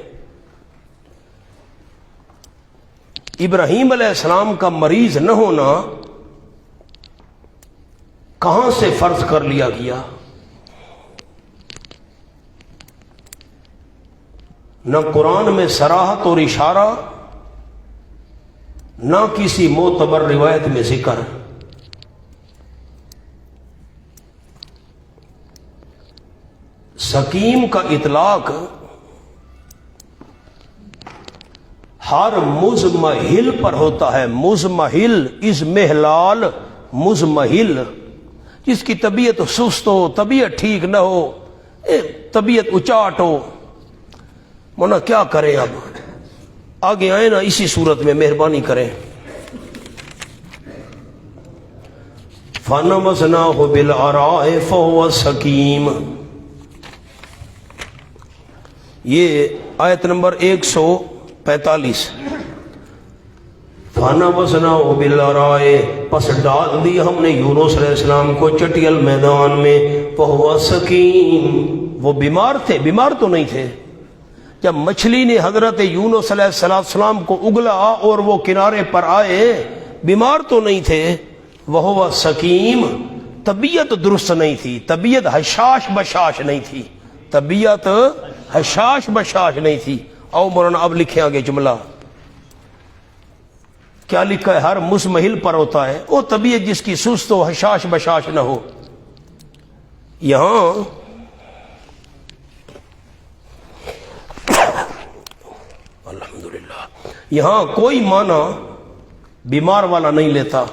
ابراہیم علیہ السلام کا مریض نہ ہونا کہاں سے فرض کر لیا گیا؟ نہ قرآن میں صراحت اور اشارہ، نہ کسی معتبر روایت میں ذکر. سقیم کا اطلاق ہر مزمحل پر ہوتا ہے. مزمحل از محلال مزمحل، جس کی طبیعت سست ہو، طبیعت ٹھیک نہ ہو، طبیعت اچاٹ ہو. مونا کیا کریں؟ اب آگے آئے نا اسی صورت میں، مہربانی کریں. فَنَبَذْنَاهُ بِالْعَرَاءِ فَهُوَ سَقِيمٌ. یہ آیت نمبر 145. فَنَبَذْنَاهُ بِالْعَرَاءِ، پس ڈال دی ہم نے یونس علیہ السلام کو چٹیل میدان میں. فَهُوَ سَقِيمٌ، وہ بیمار تھے؟ بیمار تو نہیں تھے. جب مچھلی نے حضرت یونس علیہ السلام کو اگلا اور وہ کنارے پر آئے، بیمار تو نہیں تھے. وہ سکیم، طبیعت درست نہیں تھی، طبیعت حشاش بشاش نہیں تھی، طبیعت حشاش بشاش نہیں تھی. او مولانا اب لکھیں آگے جملہ کیا لکھا ہے؟ ہر مزمحل پر ہوتا ہے وہ طبیعت جس کی سست ہو، حشاش بشاش نہ ہو. یہاں الحمدللہ یہاں کوئی معنی بیمار والا نہیں لیتا.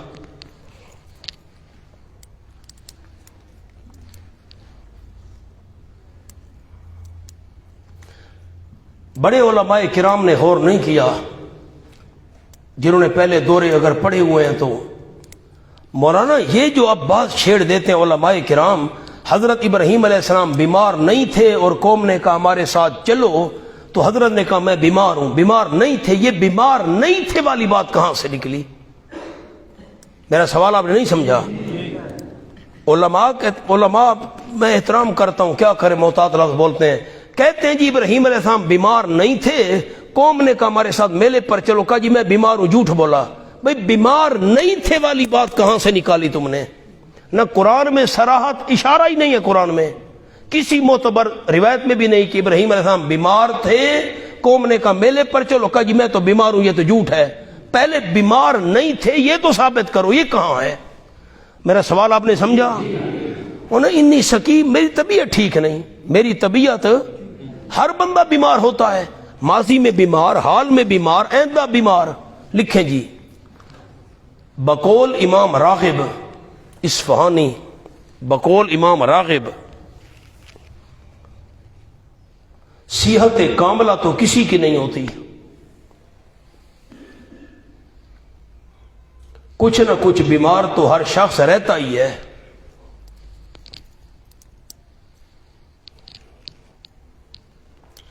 بڑے علماء کرام نے غور نہیں کیا، جنہوں نے پہلے دورے اگر پڑھے ہوئے ہیں تو. مولانا یہ جو اب بات چھیڑ دیتے ہیں علماء کرام، حضرت ابراہیم علیہ السلام بیمار نہیں تھے اور قوم نے کہا ہمارے ساتھ چلو، تو حضرت نے کہا میں بیمار ہوں. بیمار نہیں تھے، یہ بیمار نہیں تھے والی بات کہاں سے نکلی؟ میرا سوال آپ نے نہیں سمجھا. علماء میں احترام کرتا ہوں، کیا کرے محتاط لفظ بولتے ہیں. کہتے ہیں جی ابراہیم علیہ السلام بیمار نہیں تھے، قوم نے کہا ہمارے ساتھ میلے پر چلو، کہا جی میں بیمار ہوں، جھوٹ بولا. بھئی بیمار نہیں تھے والی بات کہاں سے نکالی تم نے؟ نہ قرآن میں صراحت، اشارہ ہی نہیں ہے قرآن میں، کسی معتبر روایت میں بھی نہیں کہ ابراہیم علیہ السلام بیمار تھے، قوم نے کہا میلے پر چلو، کہا جی میں تو بیمار ہوں، یہ تو جھوٹ ہے. پہلے بیمار نہیں تھے یہ تو ثابت کرو، یہ کہاں ہے؟ میرا سوال آپ نے سمجھا؟ انی سکیم، میری طبیعت ٹھیک نہیں. میری طبیعت، ہر بندہ بیمار ہوتا ہے، ماضی میں بیمار، حال میں بیمار، آئندہ بیمار. لکھیں جی بقول امام راغب اصفہانی، بقول امام راغب، صحت کاملہ تو کسی کی نہیں ہوتی، کچھ نہ کچھ بیمار تو ہر شخص رہتا ہی ہے.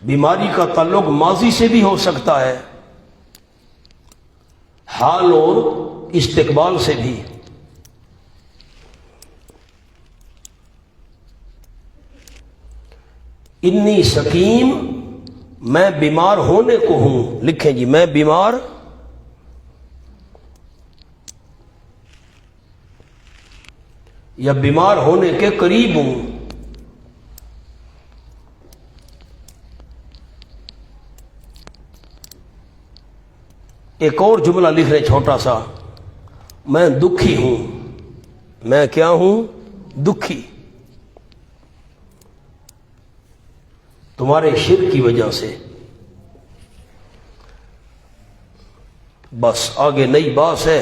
بیماری کا تعلق ماضی سے بھی ہو سکتا ہے، حال اور استقبال سے بھی. انی سقیم، میں بیمار ہونے کو ہوں. لکھیں جی میں بیمار یا بیمار ہونے کے قریب ہوں. ایک اور جملہ لکھ رہے چھوٹا سا، میں دکھی ہوں. میں کیا ہوں؟ دکھی، تمہارے شرک کی وجہ سے. بس آگے نئی بات ہے،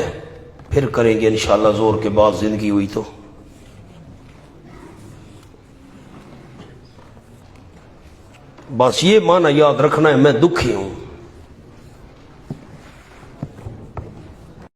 پھر کریں گے انشاءاللہ زور کے بعد زندگی ہوئی تو. بس یہ معنی یاد رکھنا ہے، میں دکھی ہوں.